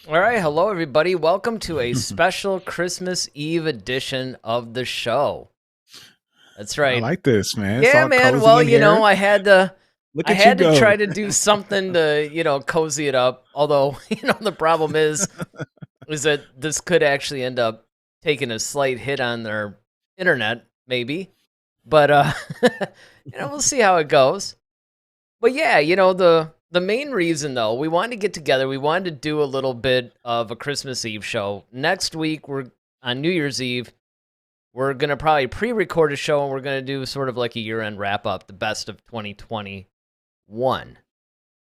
All right, hello everybody. Welcome to a special Christmas Eve edition of the show. That's I right. like this, man. It's Yeah, all man. cozy Well, in here. I had to Look I at you had to go. try to do something to, cozy it up. Although, the problem is that this could actually end up taking a slight hit on their internet, maybe. But we'll see how it goes. But yeah, the main reason though, we wanted to get together. We wanted to do a little bit of a Christmas Eve show. Next week, we're on New Year's Eve. We're gonna probably pre-record a show, and we're gonna do sort of like a year-end wrap-up, the best of 2021,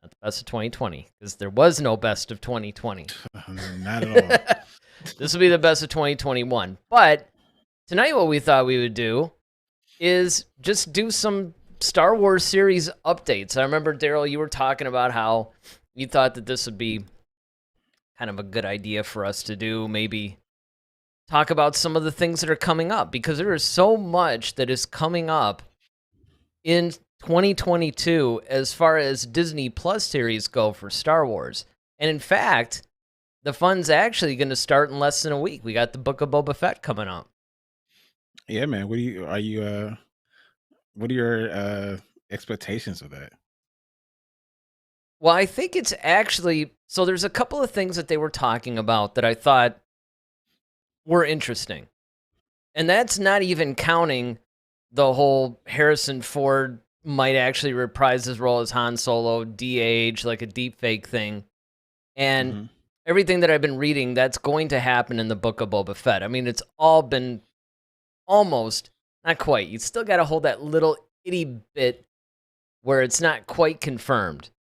not the best of 2020, because there was no best of 2020. Not at all. This will be the best of 2021. But tonight, what we thought we would do is just do some Star Wars series updates. I remember, Daryl, you were talking about how you thought that this would be kind of a good idea for us to do, maybe talk about some of the things that are coming up, because there is so much that is coming up in 2022 as far as Disney Plus series go for Star Wars. And in fact, the fun's actually going to start in less than a week. We got the Book of Boba Fett coming up. Yeah, man. What are your expectations of that? Well, I think it's actually, so there's a couple of things that they were talking about that I thought were interesting. And that's not even counting the whole Harrison Ford might actually reprise his role as Han Solo, de-age, like a deep fake thing. And hmm everything that I've been reading, that's going to happen in the Book of Boba Fett. I mean, it's all been almost, not quite. You still got to hold that little itty bit where it's not quite confirmed.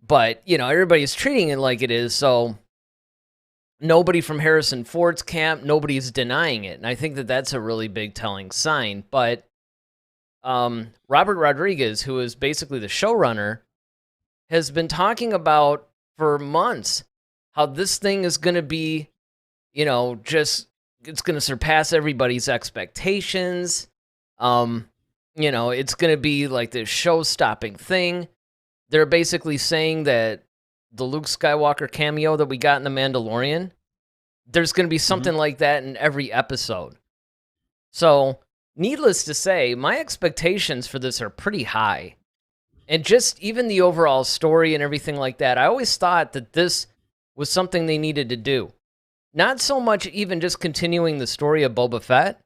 But, everybody's treating it like it is, so nobody from Harrison Ford's camp, nobody's denying it. And I think that that's a really big telling sign. But Robert Rodriguez, who is basically the showrunner, has been talking about for months how this thing is going to be, it's going to surpass everybody's expectations. It's going to be like this show-stopping thing. They're basically saying that the Luke Skywalker cameo that we got in The Mandalorian, there's going to be something like that in every episode. So, needless to say, my expectations for this are pretty high. And just even the overall story and everything like that, I always thought that this was something they needed to do. Not so much even just continuing the story of Boba Fett,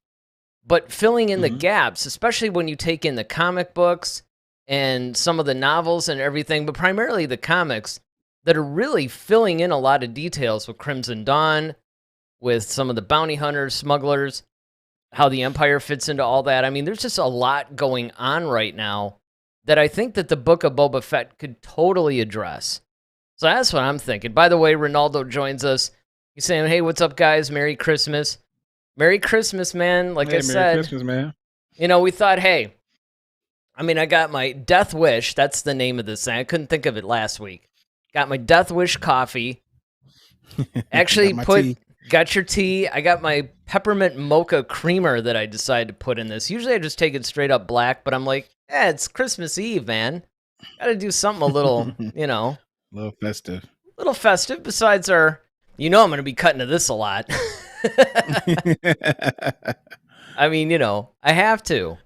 but filling in the gaps, especially when you take in the comic books and some of the novels and everything, but primarily the comics that are really filling in a lot of details with Crimson Dawn, with some of the bounty hunters, smugglers, how the Empire fits into all that. I mean, there's just a lot going on right now that I think that the Book of Boba Fett could totally address. So that's what I'm thinking. By the way, Ronaldo joins us. He's saying, hey, what's up, guys? Merry Christmas. Merry Christmas, man. Like I said, Merry Christmas, man. We thought, hey, I got my Death Wish. That's the name of this thing. I couldn't think of it last week. Got my Death Wish coffee. Actually, got your tea. I got my peppermint mocha creamer that I decided to put in this. Usually I just take it straight up black, but I'm like, it's Christmas Eve, man. Got to do something a little, A little festive. little festive. Besides I'm going to be cutting to this a lot. I mean, I have to.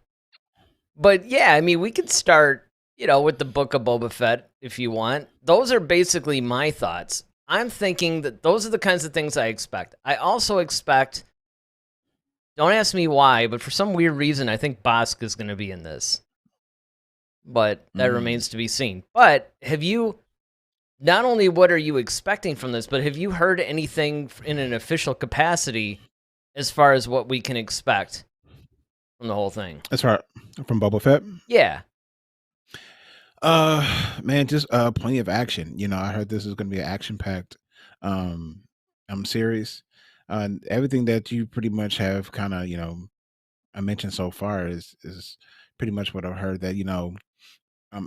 But yeah, I mean, we could start, with the Book of Boba Fett if you want. Those are basically my thoughts. I'm thinking that those are the kinds of things I expect. I also expect, don't ask me why, but for some weird reason, I think Bosk is going to be in this. But that remains to be seen. But not only what are you expecting from this, but have you heard anything in an official capacity as far as what we can expect from the whole thing? That's right. From Boba Fett? Yeah. Man, just plenty of action. I heard this is going to be an action-packed series. Everything that you pretty much have kind of, I mentioned so far is pretty much what I've heard, that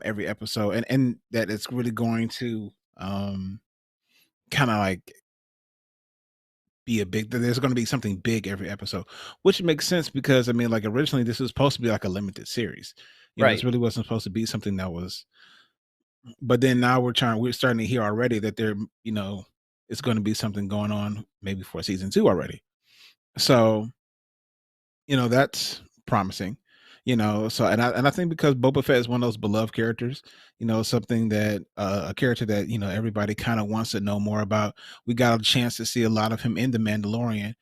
every episode, and that it's really going to kind of like be there's going to be something big every episode, which makes sense because like originally this was supposed to be like a limited series. Right. This really wasn't supposed to be something that was, but then now we're starting to hear already that they're it's going to be something going on maybe for season 2 already. So, that's promising. So and I think because Boba Fett is one of those beloved characters, something that a character that, everybody kind of wants to know more about. We got a chance to see a lot of him in The Mandalorian,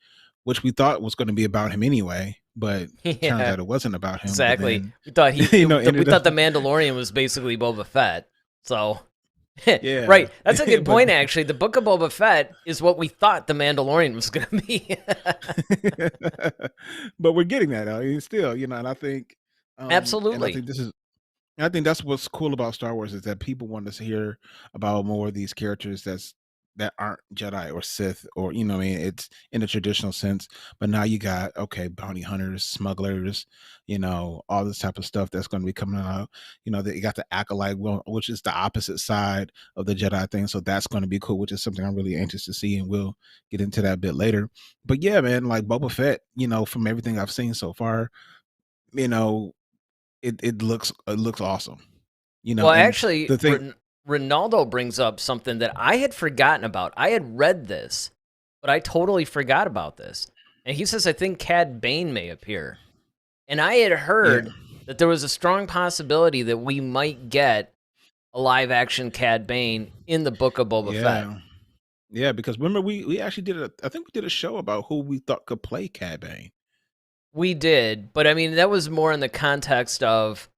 which we thought was going to be about him anyway, but turns Yeah, out it wasn't about him. But exactly. then, We thought we ended up, thought the Mandalorian was basically Boba Fett. So, yeah, right, that's a good but point. Actually, the Book of Boba Fett is what we thought the Mandalorian was going to be. but we're getting that. Still, and and I Absolutely. think this is And I think that's what's cool about Star Wars is that people want to hear about more of these characters that aren't Jedi or Sith or what I mean, it's in the traditional sense. But now you got bounty hunters, smugglers, all this type of stuff that's going to be coming out. That you got the acolyte, which is the opposite side of the Jedi thing. So that's going to be cool, which is something I'm really anxious to see, and we'll get into that a bit later. But yeah, man, like Boba Fett, from everything I've seen so far, you know, it looks awesome. Well, And actually, the thing Ronaldo brings up something that I had forgotten about. I had read this, but I totally forgot about this. And he says, I think Cad Bane may appear. And I had yeah, heard that there was a strong possibility that we might get a live action Cad Bane in the Book of Boba Fett. yeah, yeah, because remember we actually I think we did a show about who we thought could play Cad Bane. We did, but I mean, that was more in the context of,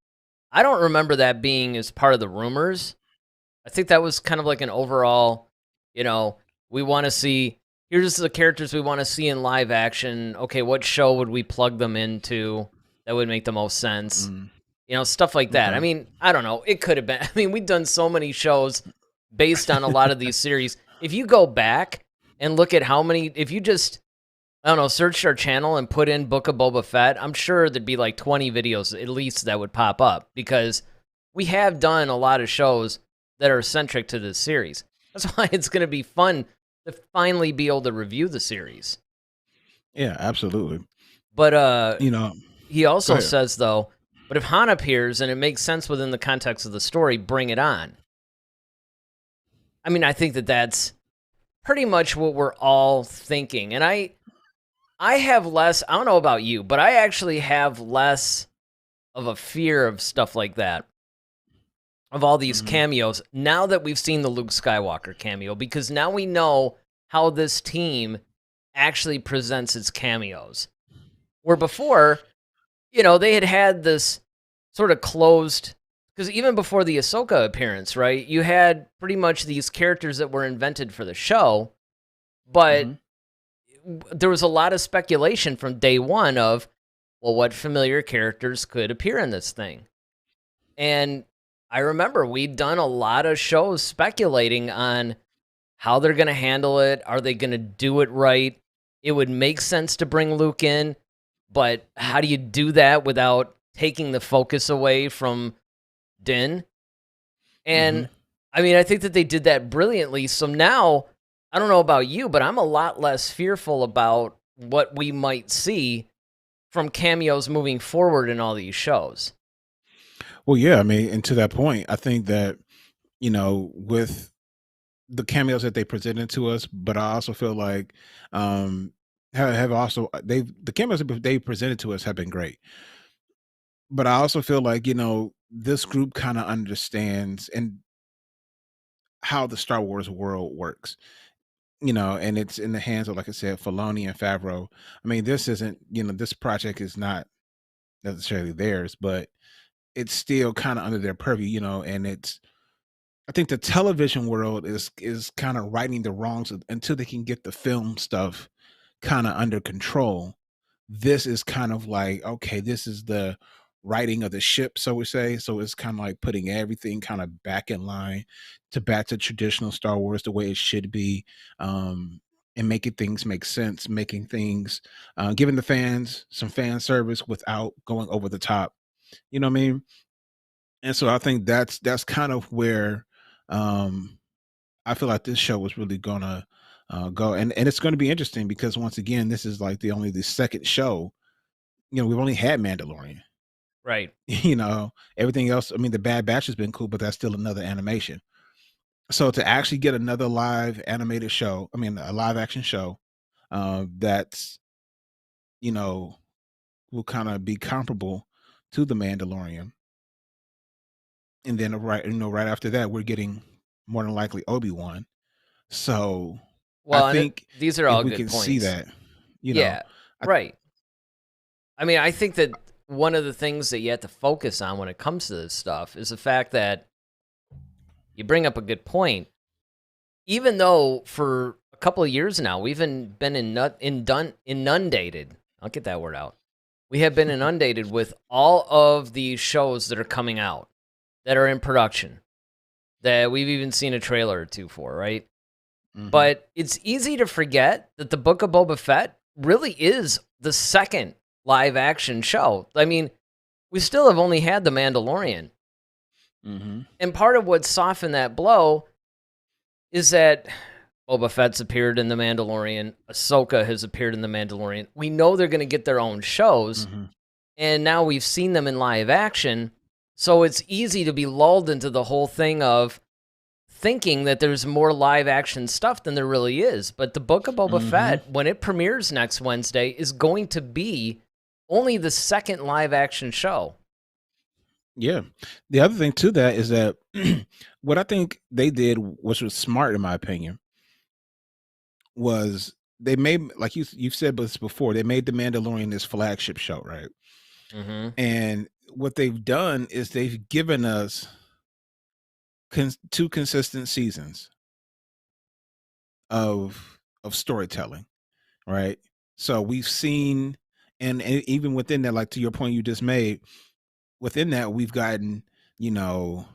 I don't remember that being as part of the rumors. I think that was kind of like an overall, you know, we want to see, here's the characters we want to see in live action. Okay, what show would we plug them into that would make the most sense? Mm, Stuff like that. I okay. mean, I don't know. It could have been. I mean, we've done so many shows based on a lot of these series. If you go back and look at how many, if you just, I don't know, search our channel and put in Book of Boba Fett, I'm sure there'd be like 20 videos at least that would pop up because we have done a lot of shows that are centric to this series. That's why it's going to be fun to finally be able to review the series. Yeah, absolutely. But You know, he go also ahead. says, though, but if Han appears and it makes sense within the context of the story, bring it on. I mean, I think that that's pretty much what we're all thinking. And I have less, I don't know about you, but I actually have less of a fear of stuff like that, of all these Mhm. cameos, now that we've seen the Luke Skywalker cameo, because now we know how this team actually presents its cameos. Where before, they had this sort of closed, because even before the Ahsoka appearance, right, you had pretty much these characters that were invented for the show, but Mhm. there was a lot of speculation from day one of, well, what familiar characters could appear in this thing? And I remember we'd done a lot of shows speculating on how they're going to handle it. Are they going to do it right? It would make sense to bring Luke in, but how do you do that without taking the focus away from Din? And Mhm. I mean, I think that they did that brilliantly. So now, I don't know about you, but I'm a lot less fearful about what we might see from cameos moving forward in all these shows. Well, yeah, I mean, and to that point, I think that, with the cameos that they presented to us, but I also feel like have also the cameos that they presented to us have been great. But I also feel like, this group kind of understands and how the Star Wars world works. And it's in the hands of, like I said, Filoni and Favreau. I mean, this isn't, this project is not necessarily theirs, but it's still kind of under their purview, and I think the television world is kind of righting the wrongs until they can get the film stuff kind of under control. This is kind of like, okay, this is the righting of the ship, so we say. So it's kind of like putting everything kind of back in line to back to traditional Star Wars the way it should be, and making things make sense, making things, giving the fans some fan service without going over the top. You know what I mean? And so I think that's kind of where, um, I feel like this show was really gonna go, and it's going to be interesting because once again, this is like the second show. We've only had Mandalorian. Right. Everything else. I mean, the Bad Batch has been cool, but that's still another animation. So to actually get another live animated show, I mean, a live action show, that's, you know, will kind of be comparable to the Mandalorian, and then right after that, we're getting more than likely Obi-Wan. So I Well, and think these are if all we good can see points. that, you know, Yeah, I, right. I mean, I think that one of the things that you have to focus on when it comes to this stuff is the fact that you bring up a good point. Even though for a couple of years now we've been inundated. I'll get that word out. We have been inundated with all of these shows that are coming out, that are in production, that we've even seen a trailer or two for, right? hmm But it's easy to forget that the Book of Boba Fett really is the second live action show. I mean, we still have only had The Mandalorian. hmm And part of what softened that blow is that Boba Fett's appeared in The Mandalorian, Ahsoka has appeared in The Mandalorian. We know they're going to get their own shows, hmm and now we've seen them in live action. So it's easy to be lulled into the whole thing of thinking that there's more live action stuff than there really is. But the Book of Boba hmm Fett, when it premieres next Wednesday, is going to be only the second live action show. Yeah. The other thing to that is that what I think they did, which was smart in my opinion, was they made, like you've said this before, they made the Mandalorian this flagship show, right? Mm-hmm. And what they've done is they've given us two consistent seasons of storytelling, right? So we've seen, and even within that, like to your point you just made, within that we've gotten, you know,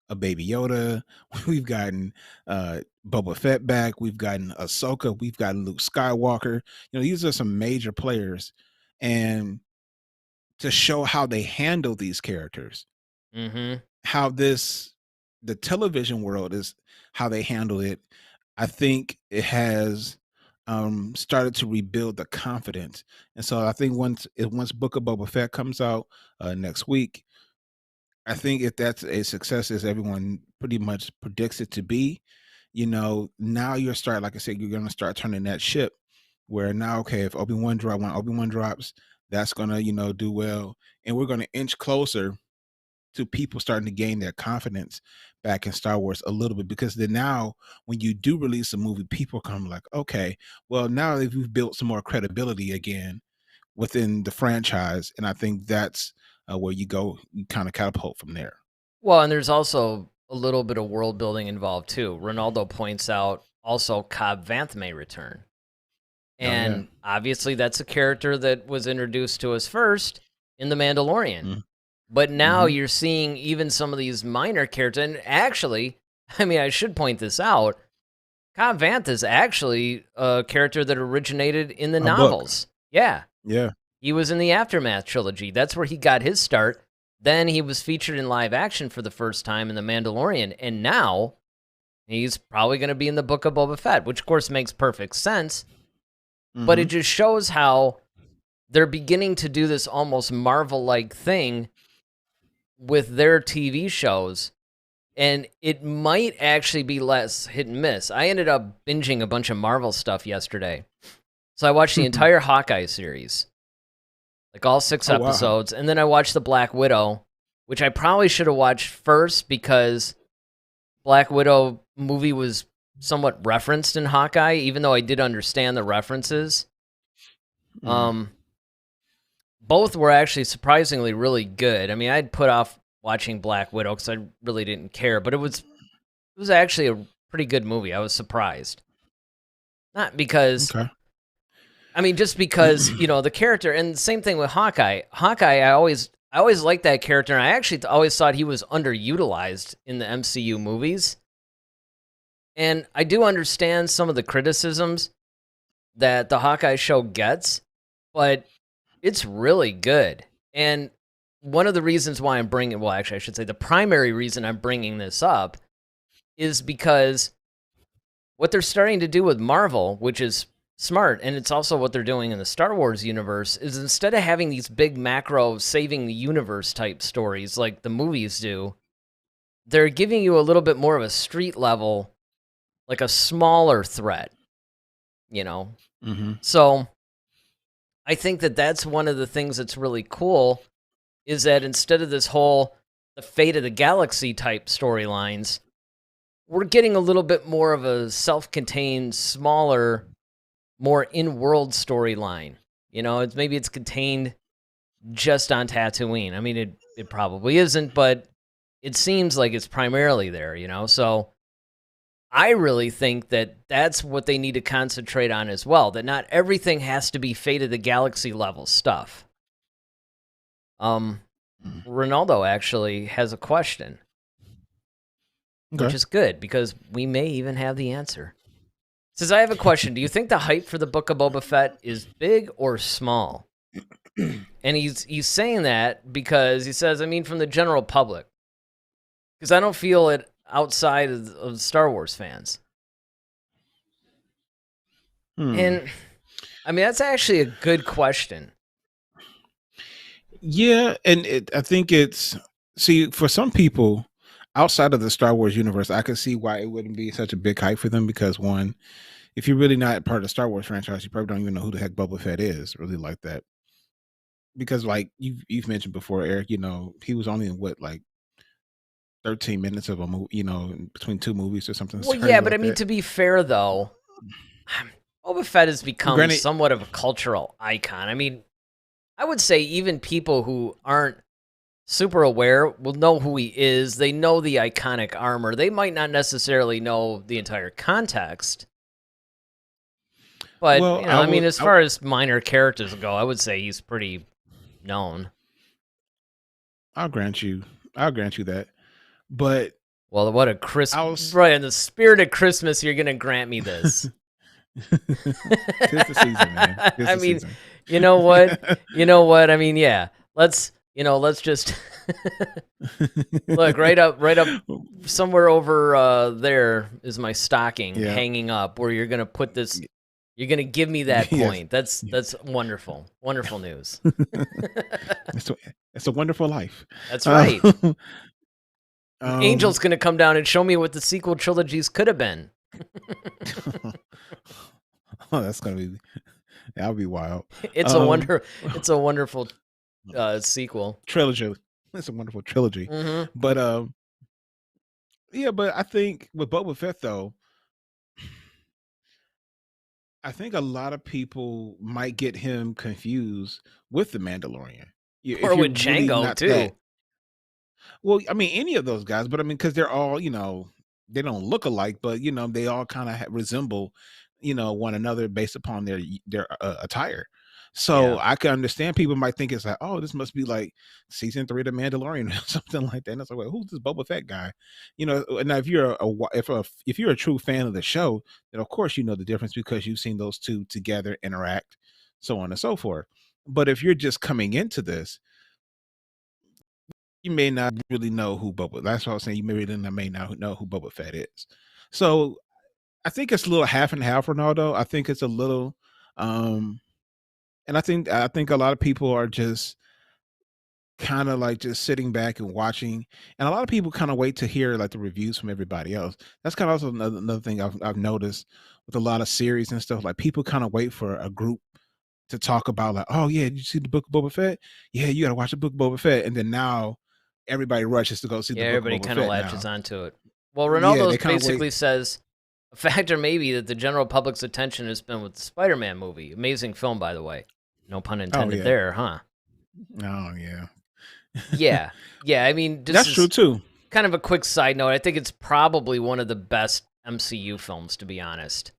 a Baby Yoda, we've gotten Boba Fett back, we've gotten Ahsoka, we've gotten Luke Skywalker. You know, these are some major players, and to show how they handle these characters, Mm-hmm. how the television world is, how they handle it. I think it has started to rebuild the confidence. And so I think once Book of Boba Fett comes out next week, I think if that's a success as everyone pretty much predicts it to be, you know, now you're start like I said, you're gonna start turning that ship where now, okay, if when Obi-Wan drops, that's gonna, you know, do well. And we're gonna inch closer to people starting to gain their confidence back in Star Wars a little bit, because then now when you do release a movie, people come like, okay, well now that we've built some more credibility again within the franchise, and I think that's where you kind of catapult from there. Well, and there's also a little bit of world building involved too. Ronaldo points out also Cobb Vanth may return. Oh yeah. And obviously that's a character that was introduced to us first in The Mandalorian. But now Mm-hmm. you're seeing even some of these minor characters. And actually, I mean, I should point this out. Cobb Vanth is actually a character that originated in the A book. novels. Yeah. Yeah. He was in the Aftermath trilogy. That's where he got his start. Then he was featured in live action for the first time in The Mandalorian. And now he's probably going to be in the Book of Boba Fett, which of course makes perfect sense. But Mm-hmm. it just shows how they're beginning to do this almost Marvel-like thing with their TV shows. And it might actually be less hit and miss. I ended up binging a bunch of Marvel stuff yesterday. So I watched the entire Hawkeye series, like all 6 Oh wow. episodes. And then I watched The Black Widow, which I probably should have watched first because Black Widow movie was somewhat referenced in Hawkeye, even though I did understand the references. Mm-hmm. Both were actually surprisingly really good. I mean, I'd put off watching Black Widow because I really didn't care, but it was actually a pretty good movie. I was surprised. Not because Okay. I mean, just because, the character, and same thing with Hawkeye. Hawkeye, I always liked that character, and I actually always thought he was underutilized in the MCU movies. And I do understand some of the criticisms that the Hawkeye show gets, but it's really good. And one of the reasons why well, actually, I should say the primary reason I'm bringing this up is because what they're starting to do with Marvel, which is smart, and it's also what they're doing in the Star Wars universe, is instead of having these big macro saving the universe type stories like the movies do, they're giving you a little bit more of a street level, like a smaller threat, you know? Mm-hmm. So I think that that's one of the things that's really cool is that instead of this whole the fate of the galaxy type storylines, we're getting a little bit more of a self-contained, smaller, more in-world storyline. You know, it's contained just on Tatooine. I mean, it probably isn't, but it seems like it's primarily there, you know? So I really think that that's what they need to concentrate on as well, that not everything has to be Fate of the Galaxy level stuff. Ronaldo actually has a question, which Okay. is good because we may even have the answer. Says, I have a question. Do you think the hype for the Book of Boba Fett is big or small? And he's saying that because he says, I mean, from the general public. Because I don't feel it outside of Star Wars fans. And, I mean, that's actually a good question. Yeah, and I think it's for some people outside of the Star Wars universe, I could see why it wouldn't be such a big hype for them because one, if you're really not part of the Star Wars franchise, you probably don't even know who the heck Boba Fett is, really like that. Because like you've mentioned before, Eric, you know, he was only in what like 13 minutes of a movie, you know, in between two movies or something Well, strange yeah, but I like mean, that. to be fair, though, Boba Fett has become Granted, somewhat of a cultural icon. I mean, I would say even people who aren't super aware will know who he is. They know the iconic armor. They might not necessarily know the entire context. But, well, you know, I mean, as far as minor characters go, I would say he's pretty known. I'll grant you that. But Well, what a right, in the spirit of Christmas, you're going to grant me this. 'Tis the season, man. 'Tis I the mean, season. you know what? You know what? I mean, yeah. Let's just look right up somewhere over there is my stocking Yeah. hanging up where you're going to put this. You're going to give me that point. Yes. That's wonderful. Wonderful news. It's a wonderful life. That's right. Angel's going to come down and show me what the sequel trilogies could have been. Oh, that'll be wild. It's a wonderful sequel. Trilogy. It's a wonderful trilogy. Mm-hmm. But yeah, but I think with Boba Fett though, I think a lot of people might get him confused with the Mandalorian. Or with Django too. Well, I mean, any of those guys, but I mean, because they're all, you know, they don't look alike, but you know, they all kind of resemble, you know, one another based upon their attire. So Yeah. I can understand people might think it's like, oh, this must be like season 3 of The Mandalorian or something like that. And it's like, well, who's this Boba Fett guy? You know, now if you're if you're a true fan of the show, then of course you know the difference because you've seen those two together interact, so on and so forth. But if you're just coming into this, you may not really know who Boba. That's what I was saying. You may not know who Boba Fett is. So I think it's a little half and half, Ronaldo. I think it's a little, and I think a lot of people are just kind of like just sitting back and watching, and a lot of people kind of wait to hear like the reviews from everybody else. That's kind of also another thing I've noticed with a lot of series and stuff. Like people kind of wait for a group to talk about like, oh yeah, did you see the Book of Boba Fett? Yeah, you got to watch the Book of Boba Fett, and then now everybody rushes to go see the Book of Everybody Boba kind of Fett latches now. onto it. Well, Yeah, Ronaldo they kind of basically wait. says a factor maybe that the general public's attention has been with the Spider-Man movie. Amazing film, by the way. No pun Oh intended yeah. there, huh? Oh yeah. Yeah. Yeah, I mean, this That's is true too. kind of a quick side note. I think it's probably one of the best MCU films, to be honest.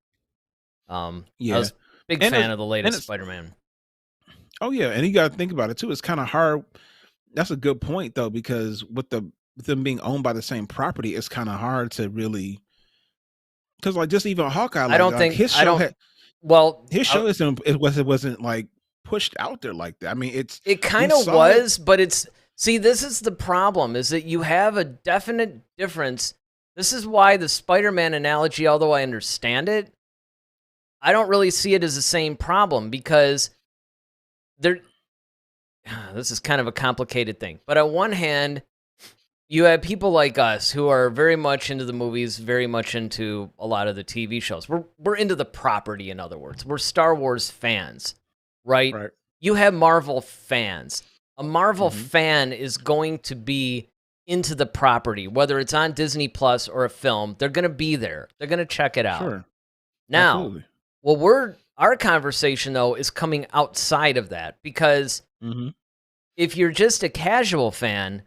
I Yeah, was a big and fan of the latest it's Spider-Man. oh yeah, and you got to think about it too. It's kind of hard. That's a good point though, because with them being owned by the same property, it's kind of hard to really because like just even Hawkeye, I don't think his I show don't had well, his show isn't it wasn't like pushed out there like that. I mean, it we kind of saw it. was, but it's see, this is the problem is that you have a definite difference. This is why the Spider-Man analogy, although I understand it, I don't really see it as the same problem because there this is kind of a complicated thing. But on one hand, you have people like us who are very much into the movies, very much into a lot of the TV shows. We're into the property, in other words. We're Star Wars fans, right? Right. You have Marvel fans. A Marvel Mhm. fan is going to be into the property, whether it's on Disney Plus or a film. They're going to be there. They're going to check it out. Sure. Now, Absolutely. our conversation though is coming outside of that, because Mhm. if you're just a casual fan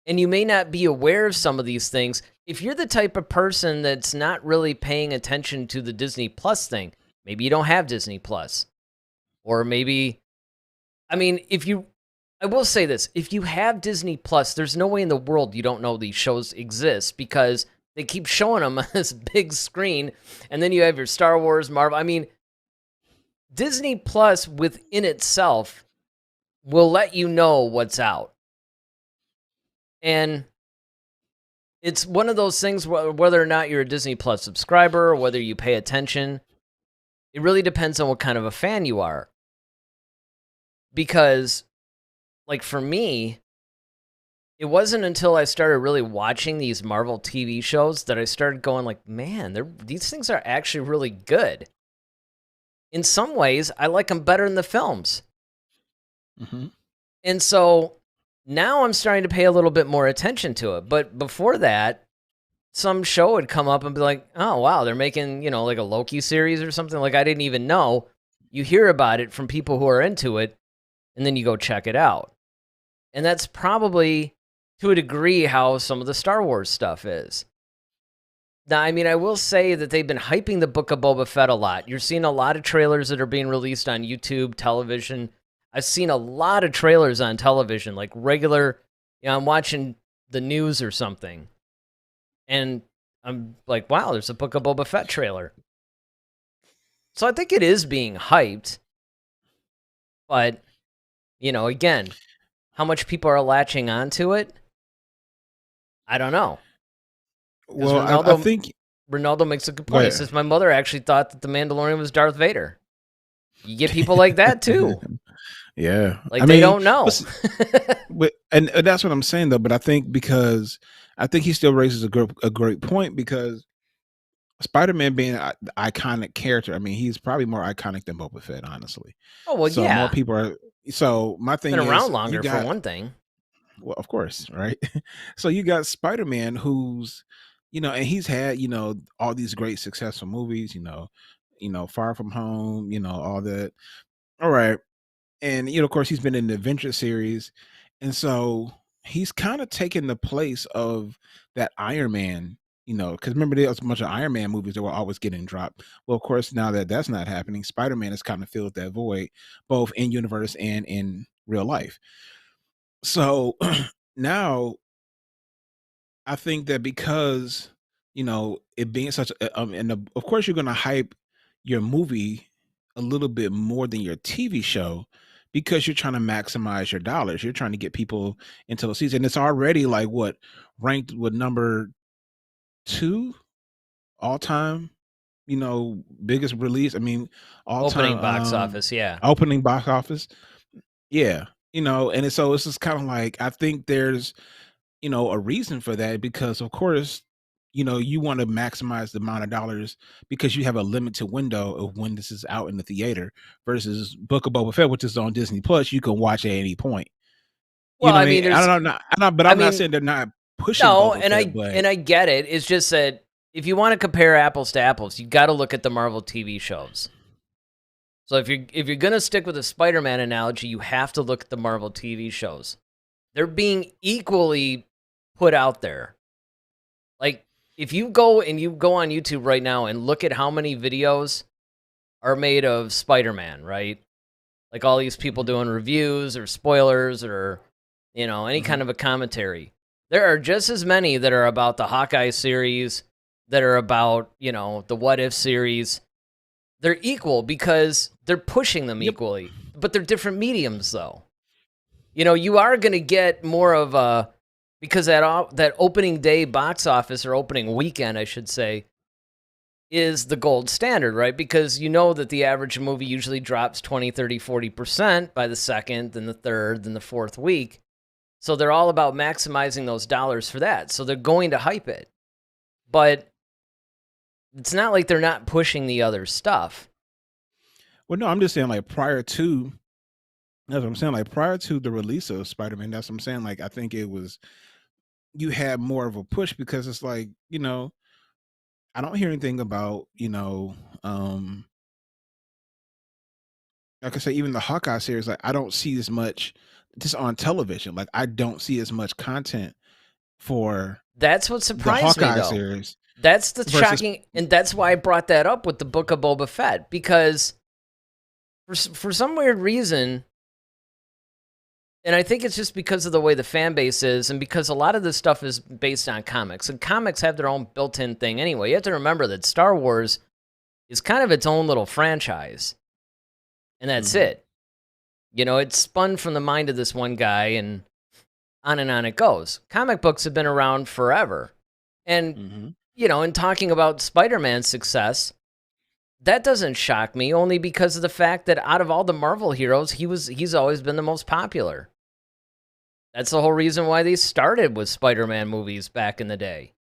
and you may not be aware of some of these things, if you're the type of person that's not really paying attention to the Disney Plus thing, maybe you don't have Disney Plus, or maybe, I mean, I will say this, if you have Disney Plus, there's no way in the world you don't know these shows exist, because they keep showing them on this big screen, and then you have your Star Wars, Marvel. I mean, Disney Plus within itself will let you know what's out. And it's one of those things, whether or not you're a Disney Plus subscriber or whether you pay attention, it really depends on what kind of a fan you are. Because, like, for me, it wasn't until I started really watching these Marvel TV shows that I started going like, man, these things are actually really good. In some ways, I like them better than the films. Mhm. And so now I'm starting to pay a little bit more attention to it. But before that, some show would come up and be like, oh, wow, they're making, like a Loki series or something. Like, I didn't even know. You hear about it from people who are into it, and then you go check it out. And that's probably, to a degree, how some of the Star Wars stuff is. Now, I mean, I will say that they've been hyping the Book of Boba Fett a lot. You're seeing a lot of trailers that are being released on YouTube, television. I've seen a lot of trailers on television, like regular, I'm watching the news or something, and I'm like, wow, there's a Book of Boba Fett trailer. So I think it is being hyped, but, again, how much people are latching onto it, I don't know. Because Well, I think. Ronaldo makes a good Go point. He ahead. says, my mother actually thought that the Mandalorian was Darth Vader. You get people like that, too. Yeah. Like, I they mean, don't know. but and that's what I'm saying though. But I think he still raises a great point, because Spider-Man being an iconic character. I mean, he's probably more iconic than Boba Fett, honestly. Oh, well, So more yeah. people are. So my Been thing is, around longer, for one thing. well, of course, right? So you got Spider-Man, who's, and he's had, all these great successful movies, Far From Home, all that. All right. And of course, he's been in the adventure series, and so he's kind of taken the place of that Iron Man. Because remember, there was a bunch of Iron Man movies that were always getting dropped. Well, of course, now that that's not happening, Spider-Man has kind of filled that void, both in universe and in real life. So now I think that because it being such a of course you're going to hype your movie a little bit more than your TV show, because you're trying to maximize your dollars. You're trying to get people into the season. It's already like what, ranked with number 2 all time, biggest release. I mean, all time Opening box office, yeah. opening box office. Yeah. It's just kind of like, I think there's a reason for that, because of course, you want to maximize the amount of dollars, because you have a limited window of when this is out in the theater, versus Book of Boba Fett, which is on Disney Plus, you can watch at any point. You Well, know what I I mean, mean? I don't know, but I I'm not mean, saying they're not pushing no, Boba Fett, but and I get it. It's just that if you want to compare apples to apples, you got to look at the Marvel TV shows. So if you're gonna stick with a Spider-Man analogy, you have to look at the Marvel TV shows. They're being equally put out there. Like, if you go on YouTube right now and look at how many videos are made of Spider-Man, right? Like all these people doing reviews or spoilers or, any kind of a commentary. There are just as many that are about the Hawkeye series, that are about, the What If series. They're equal because they're pushing them equally, but they're different mediums though. You are going to get more of a, because that opening day box office, or opening weekend, I should say, is the gold standard, right? Because that the average movie usually drops 20, 30, 40% by the second, then the third, then the fourth week. So they're all about maximizing those dollars for that. So they're going to hype it. But it's not like they're not pushing the other stuff. Well, no, I'm just saying like prior to that's what I'm saying. Like prior to the release of Spider-Man, that's what I'm saying. Like I think it was you had more of a push because it's like, I don't hear anything about, like I say, even the Hawkeye series, like I don't see as much just on television. Like I don't see as much content for That's what the surprised me, Hawkeye though. series That's the versus shocking, and that's why I brought that up with the Book of Boba Fett, because for some weird reason, and I think it's just because of the way the fan base is, and because a lot of this stuff is based on comics, and comics have their own built-in thing anyway. You have to remember that Star Wars is kind of its own little franchise, and that's it. It's spun from the mind of this one guy, and on it goes. Comic books have been around forever. And, in talking about Spider-Man's success, that doesn't shock me, only because of the fact that out of all the Marvel heroes, he's always been the most popular. That's the whole reason why they started with Spider-Man movies back in the day.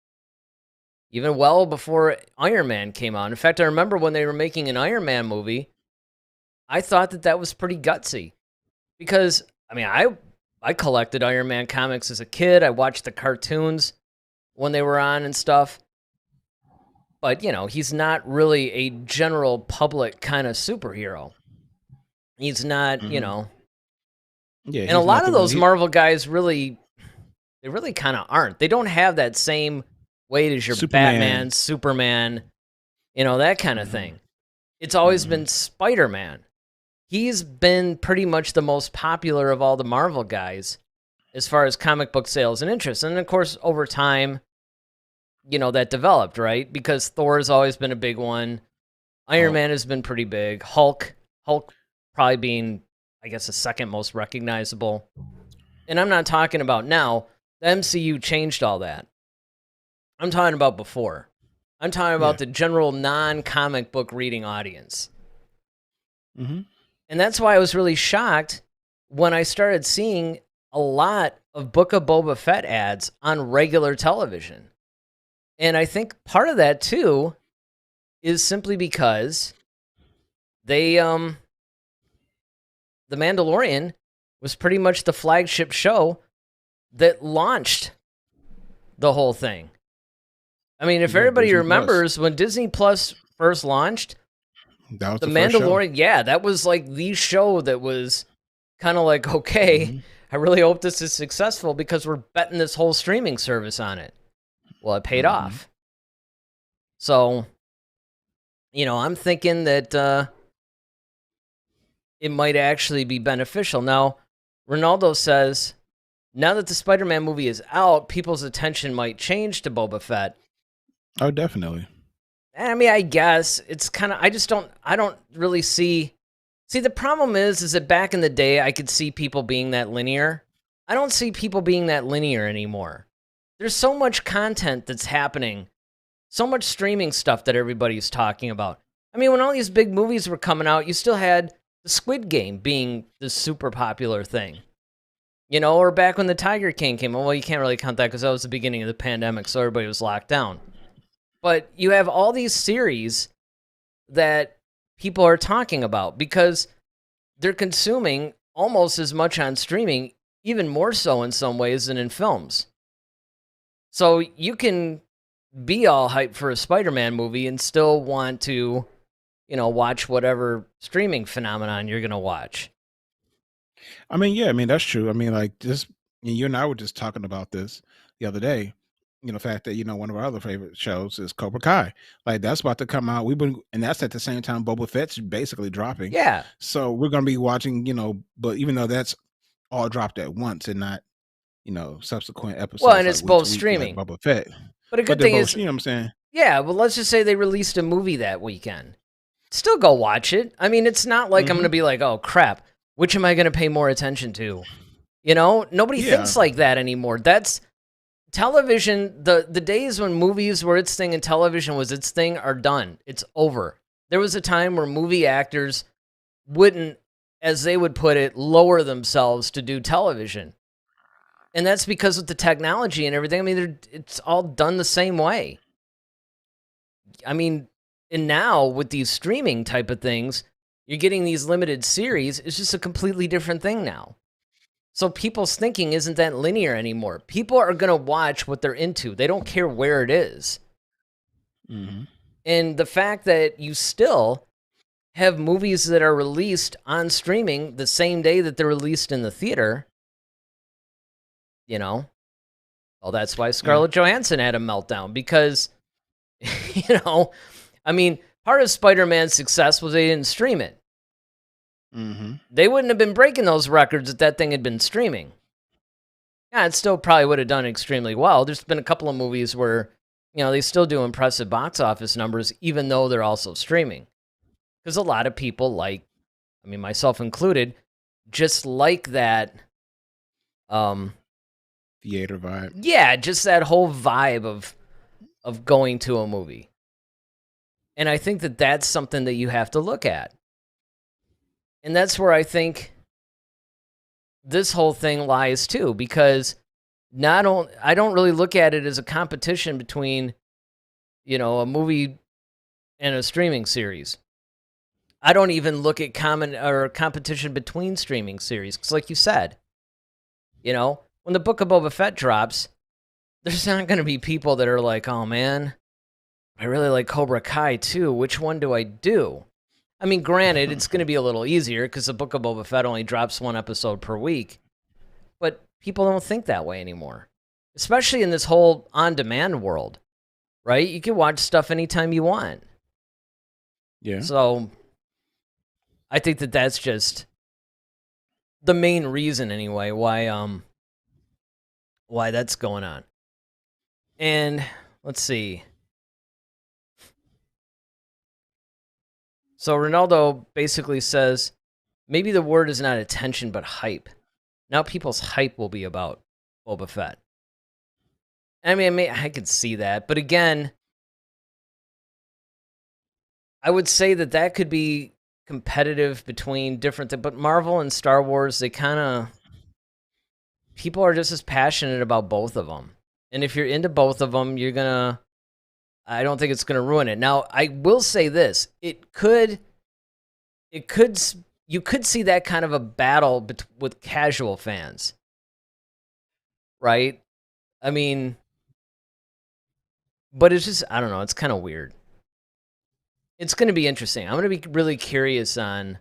Even well before Iron Man came out. In fact, I remember when they were making an Iron Man movie, I thought that was pretty gutsy. Because, I collected Iron Man comics as a kid. I watched the cartoons when they were on and stuff. But, he's not really a general public kind of superhero. He's not, Yeah, and a lot of those Marvel guys really kind of aren't. They don't have that same weight as your Batman, Superman, that kind of thing. It's always been Spider-Man. He's been pretty much the most popular of all the Marvel guys as far as comic book sales and interest. And of course, over time, that developed, right? Because Thor's always been a big one. Iron Man has been pretty big. Hulk probably being, I guess, the second most recognizable. And I'm not talking about now. The MCU changed all that. I'm talking about before. I'm talking about the general non-comic book reading audience. And that's why I was really shocked when I started seeing a lot of Book of Boba Fett ads on regular television. And I think part of that, too, is simply because they, The Mandalorian was pretty much the flagship show that launched the whole thing. I mean, if everybody Disney remembers, when Disney Plus first launched, that was The the first show. Mandalorian, that was like the show that was kind of like, okay, I really hope this is successful because we're betting this whole streaming service on it. Well, it paid off. So, I'm thinking that it might actually be beneficial. Now, Ronaldo says, now that the Spider-Man movie is out, people's attention might change to Boba Fett. Oh, definitely. I guess it's kind of, I don't really see, the problem is that back in the day, I could see people being that linear. I don't see people being that linear anymore. There's so much content that's happening, so much streaming stuff that everybody's talking about. When all these big movies were coming out, you still had the Squid Game being the super popular thing. Or back when the Tiger King came out. Well, you can't really count that because that was the beginning of the pandemic, so everybody was locked down. But you have all these series that people are talking about because they're consuming almost as much on streaming, even more so in some ways than in films. So you can be all hyped for a Spider-Man movie and still want to, watch whatever streaming phenomenon you're going to watch. That's true. Like just you and I were just talking about this the other day. The fact that one of our other favorite shows is Cobra Kai. Like that's about to come out. And that's at the same time Boba Fett's basically dropping. Yeah. So we're gonna be watching. But even though that's all dropped at once and not subsequent episodes. Well, and it's both streaming. Like Boba Fett. But a good thing is, you know what I'm saying? Yeah. Well, let's just say they released a movie that weekend. Still go watch it. It's not like I'm gonna be like, oh crap, which am I gonna pay more attention to? Nobody thinks like that anymore. That's television. The days when movies were its thing and television was its thing are done. It's over. There was a time where movie actors wouldn't, as they would put it, lower themselves to do television. And that's because of the technology and everything. I mean, it's all done the same way. I mean, and now with these streaming type of things, you're getting these limited series. It's just a completely different thing now. So people's thinking isn't that linear anymore. People are going to watch what they're into. They don't care where it is. Mm-hmm. And the fact that you still have movies that are released on streaming the same day that they're released in the theater, you know, well, that's why Scarlett Johansson had a meltdown because, you know, I mean, part of Spider-Man's success was they didn't stream it. Mm-hmm. They wouldn't have been breaking those records if that thing had been streaming. Yeah, it still probably would have done extremely well. There's been a couple of movies where, you know, they still do impressive box office numbers, even though they're also streaming. Because a lot of people like, I mean, myself included, just like that. Theater vibe. Yeah, just that whole vibe of going to a movie. And I think that that's something that you have to look at. And that's where I think this whole thing lies too, because I don't really look at it as a competition between, you know, a movie and a streaming series. I don't even look at competition between streaming series, because like you said, you know, when the Book of Boba Fett drops, there's not going to be people that are like, oh man, I really like Cobra Kai too. Which one do I do? I mean, granted, it's going to be a little easier because the Book of Boba Fett only drops one episode per week. But people don't think that way anymore, especially in this whole on-demand world, right? You can watch stuff anytime you want. Yeah. So I think that that's just the main reason, anyway, why that's going on. And let's see. So Ronaldo basically says, maybe the word is not attention, but hype. Now people's hype will be about Boba Fett. I mean, I could see that. But again, I would say that could be competitive between different things. But Marvel and Star Wars, they kind of... people are just as passionate about both of them. And if you're into both of them, you're going to... I don't think it's going to ruin it. Now, I will say this. You could see that kind of a battle with casual fans. Right? I mean, but it's just, I don't know, it's kind of weird. It's going to be interesting. I'm going to be really curious on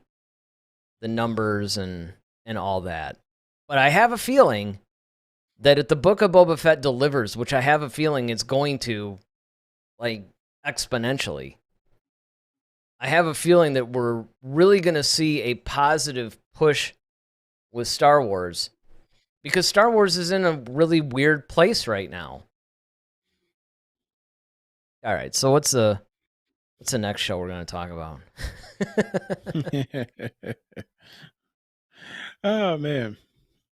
the numbers and all that. But I have a feeling that if the Book of Boba Fett delivers, which I have a feeling it's going to, like, exponentially, I have a feeling that we're really going to see a positive push with Star Wars, because Star Wars is in a really weird place right now. All right, so what's the next show we're going to talk about? Oh man.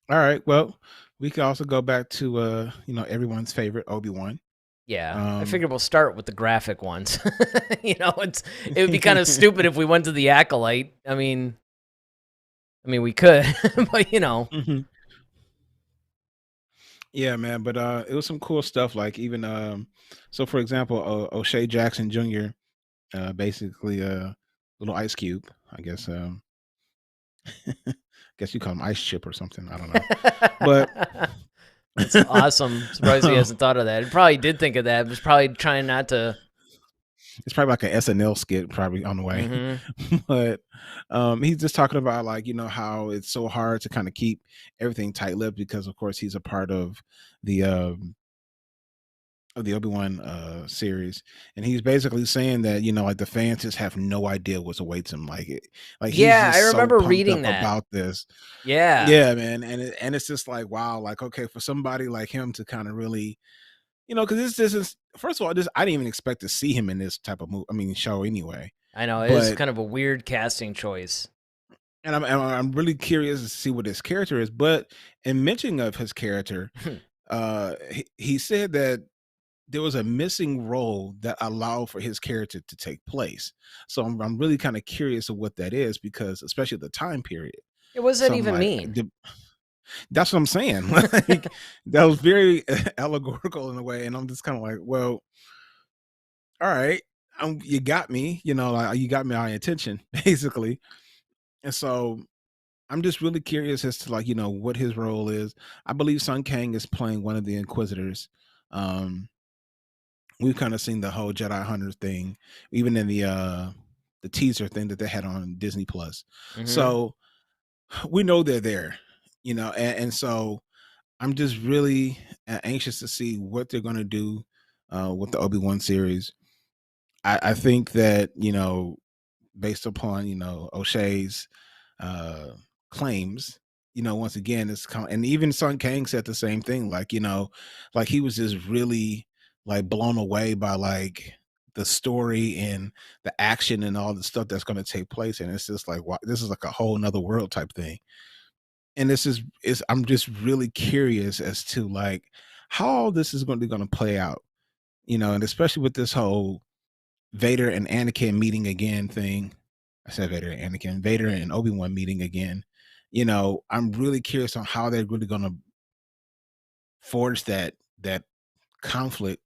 All right. Well, we can also go back to everyone's favorite Obi-Wan. Yeah, I figured we'll start with the graphic ones. You know, it would be kind of stupid if we went to the Acolyte. I mean we could, but you know. Mm-hmm. Yeah, man. But it was some cool stuff. Like even so, for example, O'Shea Jackson Jr. Basically little Ice Cube, I guess. Guess you call him Ice Chip or something. I don't know. But it's awesome. Surprised he hasn't thought of that. He probably did think of that. He was probably trying not to. It's probably like an SNL skit probably on the way. Mm-hmm. But he's just talking about, like, how it's so hard to kind of keep everything tight-lipped because, of course, he's a part of the Obi-Wan series, and he's basically saying that like the fans just have no idea what awaits him. Yeah, I remember reading that about this. Yeah, man, and it's just like, wow, like, okay, for somebody like him to kind of really, because this is, first of all, I didn't even expect to see him in this type of show anyway. I know it's kind of a weird casting choice, and I'm really curious to see what his character is. But in mentioning of his character, he said that there was a missing role that allowed for his character to take place. So I'm really kind of curious of what that is, because especially the time period. What does that even mean? That's what I'm saying. Like that was very allegorical in a way, and I'm just kind of like, well, all right, you got me. You know, like, you got my attention, basically. And so I'm just really curious as to like, what his role is. I believe Sun Kang is playing one of the Inquisitors. Um, we've kind of seen the whole Jedi Hunter thing, even in the teaser thing that they had on Disney Plus. Hmm. So we know they're there, and so I'm just really anxious to see what they're going to do with the Obi-Wan series. I think that, based upon, O'Shea's uh, claims, once again, and even Sun Kang said the same thing. Like, like he was just really like blown away by like the story and the action and all the stuff that's going to take place. And it's just like, wow, this is like a whole nother world type thing. And is I'm just really curious as to like how all this is going to play out, and especially with this whole Vader and Anakin meeting again thing. I said Vader and Anakin, Vader and Obi-Wan meeting again. I'm really curious on how they're really going to forge that conflict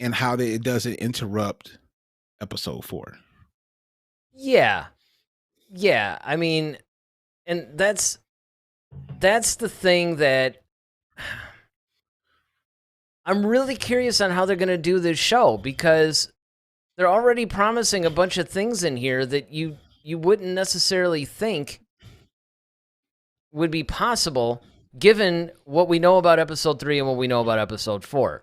and how it doesn't interrupt episode 4. Yeah, yeah. I mean, and that's the thing that I'm really curious on how they're going to do this show, because they're already promising a bunch of things in here that you wouldn't necessarily think would be possible given what we know about episode 3 and what we know about episode 4.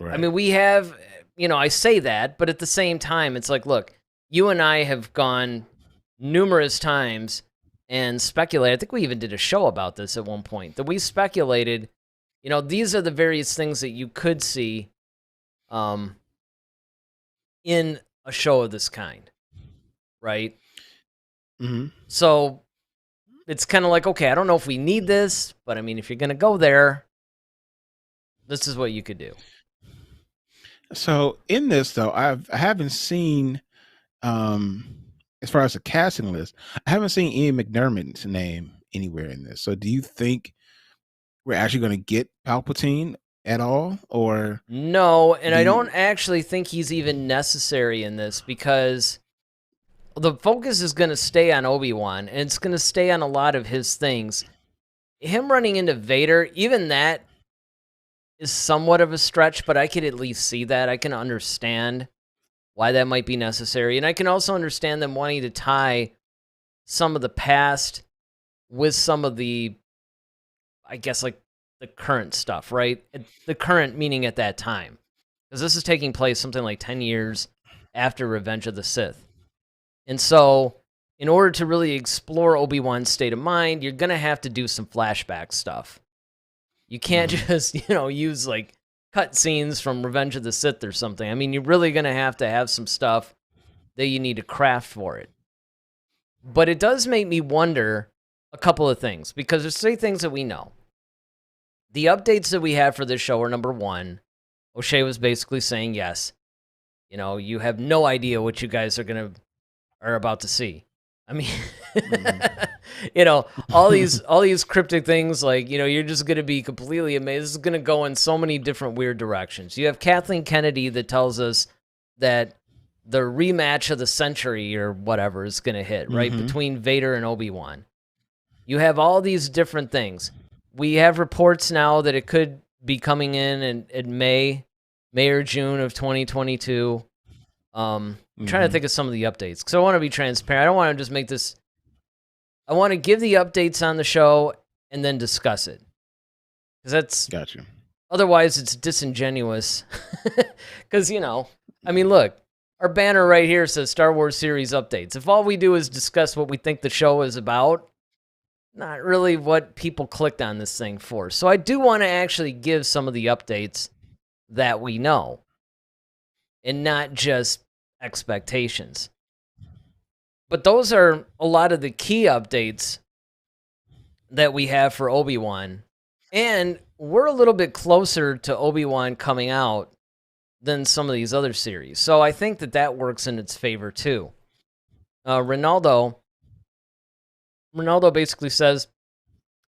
I Right. mean, we have, I say that, but at the same time, it's like, look, you and I have gone numerous times and speculated. I think we even did a show about this at one point, that we speculated, these are the various things that you could see in a show of this kind, right? Mm-hmm. So it's kind of like, okay, I don't know if we need this, but I mean, if you're going to go there, this is what you could do. So in this though, I haven't seen as far as the casting list, I haven't seen Ian McDermott's name anywhere in this. So do you think we're actually going to get Palpatine at all, or No, and do I you? don't actually think he's even necessary in this, because the focus is going to stay on Obi-Wan, and it's going to stay on a lot of his things. Him running into Vader, even that is somewhat of a stretch, but I could at least see that. I can understand why that might be necessary. And I can also understand them wanting to tie some of the past with some of the, I guess, like the current stuff, right? The current meaning at that time. Because this is taking place something like 10 years after Revenge of the Sith. And so, in order to really explore Obi-Wan's state of mind, you're going to have to do some flashback stuff. You can't just, use like cut scenes from Revenge of the Sith or something. I mean, you're really going to have some stuff that you need to craft for it. But it does make me wonder a couple of things, because there's 3 things that we know. The updates that we have for this show are, number 1, O'Shea was basically saying, yes, you have no idea what you guys are about to see. I mean, all these cryptic things, like, you're just going to be completely amazed. This is going to go in so many different weird directions. You have Kathleen Kennedy that tells us that the rematch of the century or whatever is going to hit, right? Between Vader and Obi-Wan. You have all these different things. We have reports now that it could be coming in May or June of 2022. I'm trying to think of some of the updates, because I want to be transparent. I don't want to just make this. I want to give the updates on the show and then discuss it, because that's Gotcha. Otherwise it's disingenuous. Because I mean, look, our banner right here says Star Wars series updates. If all we do is discuss what we think the show is about, not really what people clicked on this thing for. So I do want to actually give some of the updates that we know, and not just expectations. But those are a lot of the key updates that we have for Obi-Wan. And we're a little bit closer to Obi-Wan coming out than some of these other series. So I think that works in its favor too. Ronaldo basically says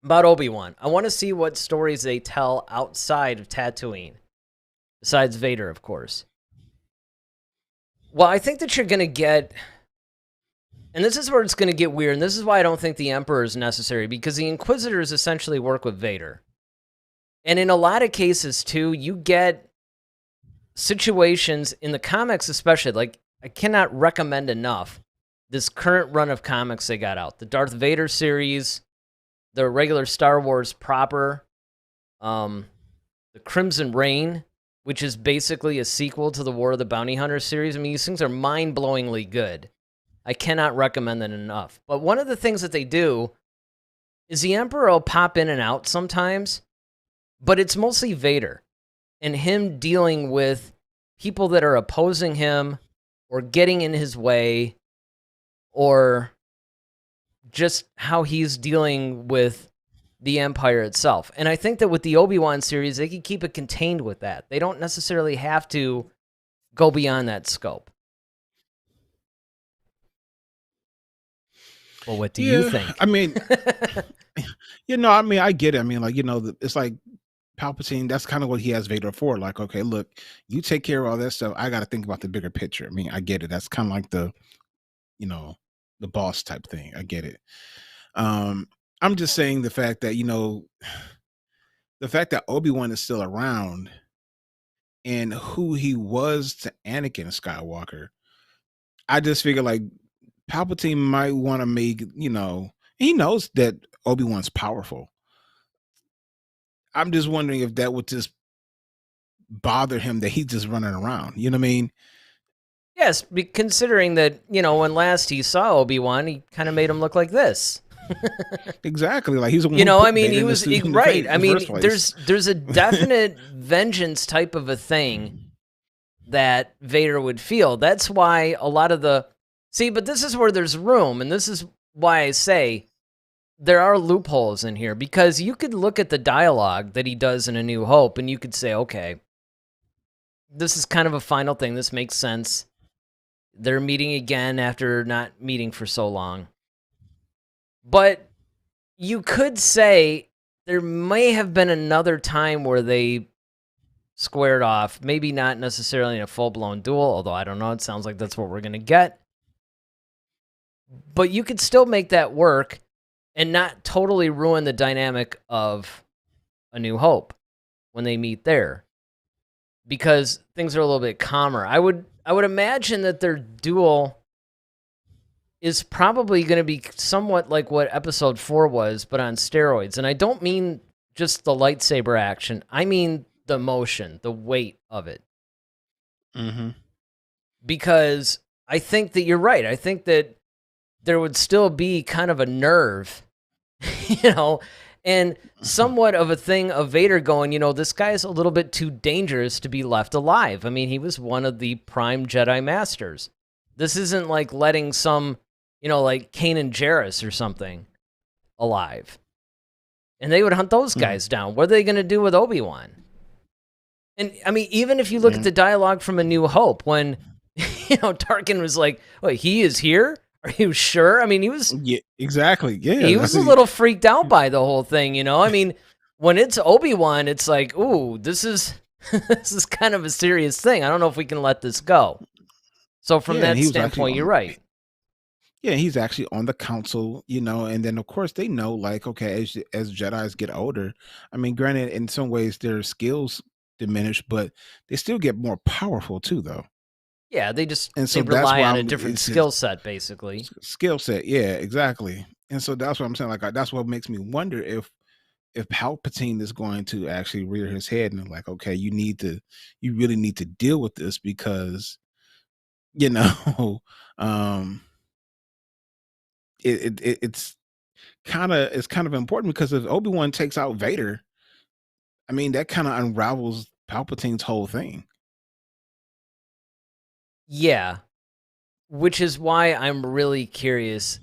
about Obi-Wan. I want to see what stories they tell outside of Tatooine, besides Vader, of course. Well, I think that you're going to get, and this is where it's going to get weird, and this is why I don't think the Emperor is necessary, because the Inquisitors essentially work with Vader. And in a lot of cases, too, you get situations in the comics, especially, like, I cannot recommend enough this current run of comics they got out. The Darth Vader series, the regular Star Wars proper, the Crimson Reign, which is basically a sequel to the War of the Bounty Hunter series. I mean, these things are mind-blowingly good. I cannot recommend them enough. But one of the things that they do is the Emperor will pop in and out sometimes, but it's mostly Vader and him dealing with people that are opposing him or getting in his way, or just how he's dealing with the Empire itself. And I think that with the Obi-Wan series, they can keep it contained with that. They don't necessarily have to go beyond that scope. Well, what do you think? I mean, I mean, I get it. I mean, like, it's like Palpatine, that's kind of what he has Vader for. Like, okay, look, you take care of all that stuff. I got to think about the bigger picture. I mean, I get it. That's kind of like the boss type thing. I get it. I'm just saying the fact that, the fact that Obi-Wan is still around and who he was to Anakin Skywalker, I just figure like Palpatine might want to make, he knows that Obi-Wan's powerful. I'm just wondering if that would just bother him that he's just running around. You know what I mean? Yes, considering that, when last he saw Obi-Wan, he kind of made him look like this. Exactly. Like he's I mean, he was right. I mean, there's a definite vengeance type of a thing that Vader would feel. That's why a lot of but this is where there's room, and this is why I say there are loopholes in here, because you could look at the dialogue that he does in A New Hope, and you could say, okay, this is kind of a final thing. This makes sense. They're meeting again after not meeting for so long. But you could say there may have been another time where they squared off, maybe not necessarily in a full-blown duel, although I don't know, it sounds like that's what we're going to get. But you could still make that work and not totally ruin the dynamic of A New Hope when they meet there, because things are a little bit calmer. I would imagine that their duel is probably going to be somewhat like what Episode 4 was, but on steroids. And I don't mean just the lightsaber action. I mean the motion, the weight of it. Mm-hmm. Because I think that you're right. I think that there would still be kind of a nerve, and somewhat of a thing of Vader going, this guy is a little bit too dangerous to be left alive. I mean, he was one of the prime Jedi Masters. This isn't like letting some, like Kanan Jarrus or something alive. And they would hunt those guys down. What are they going to do with Obi-Wan? And, I mean, even if you look at the dialogue from A New Hope, when, Tarkin was like, oh, he is here? Are you sure? I mean, he was... Yeah, exactly. Yeah. He was a little freaked out by the whole thing, I mean, when it's Obi-Wan, it's like, ooh, this is kind of a serious thing. I don't know if we can let this go. So from that standpoint, you're right. Yeah, he's actually on the council, and then of course they know, like, okay, as Jedis get older, I mean, granted, in some ways their skills diminish, but they still get more powerful too, though. Yeah, they rely on a different skill set, basically. Skill set, yeah, exactly. And so that's what I'm saying. Like, that's what makes me wonder if Palpatine is going to actually rear his head and like, okay, you really need to deal with this, because it's kind of important, because if Obi-Wan takes out Vader, I mean, that kind of unravels Palpatine's whole thing. Yeah, which is why I'm really curious.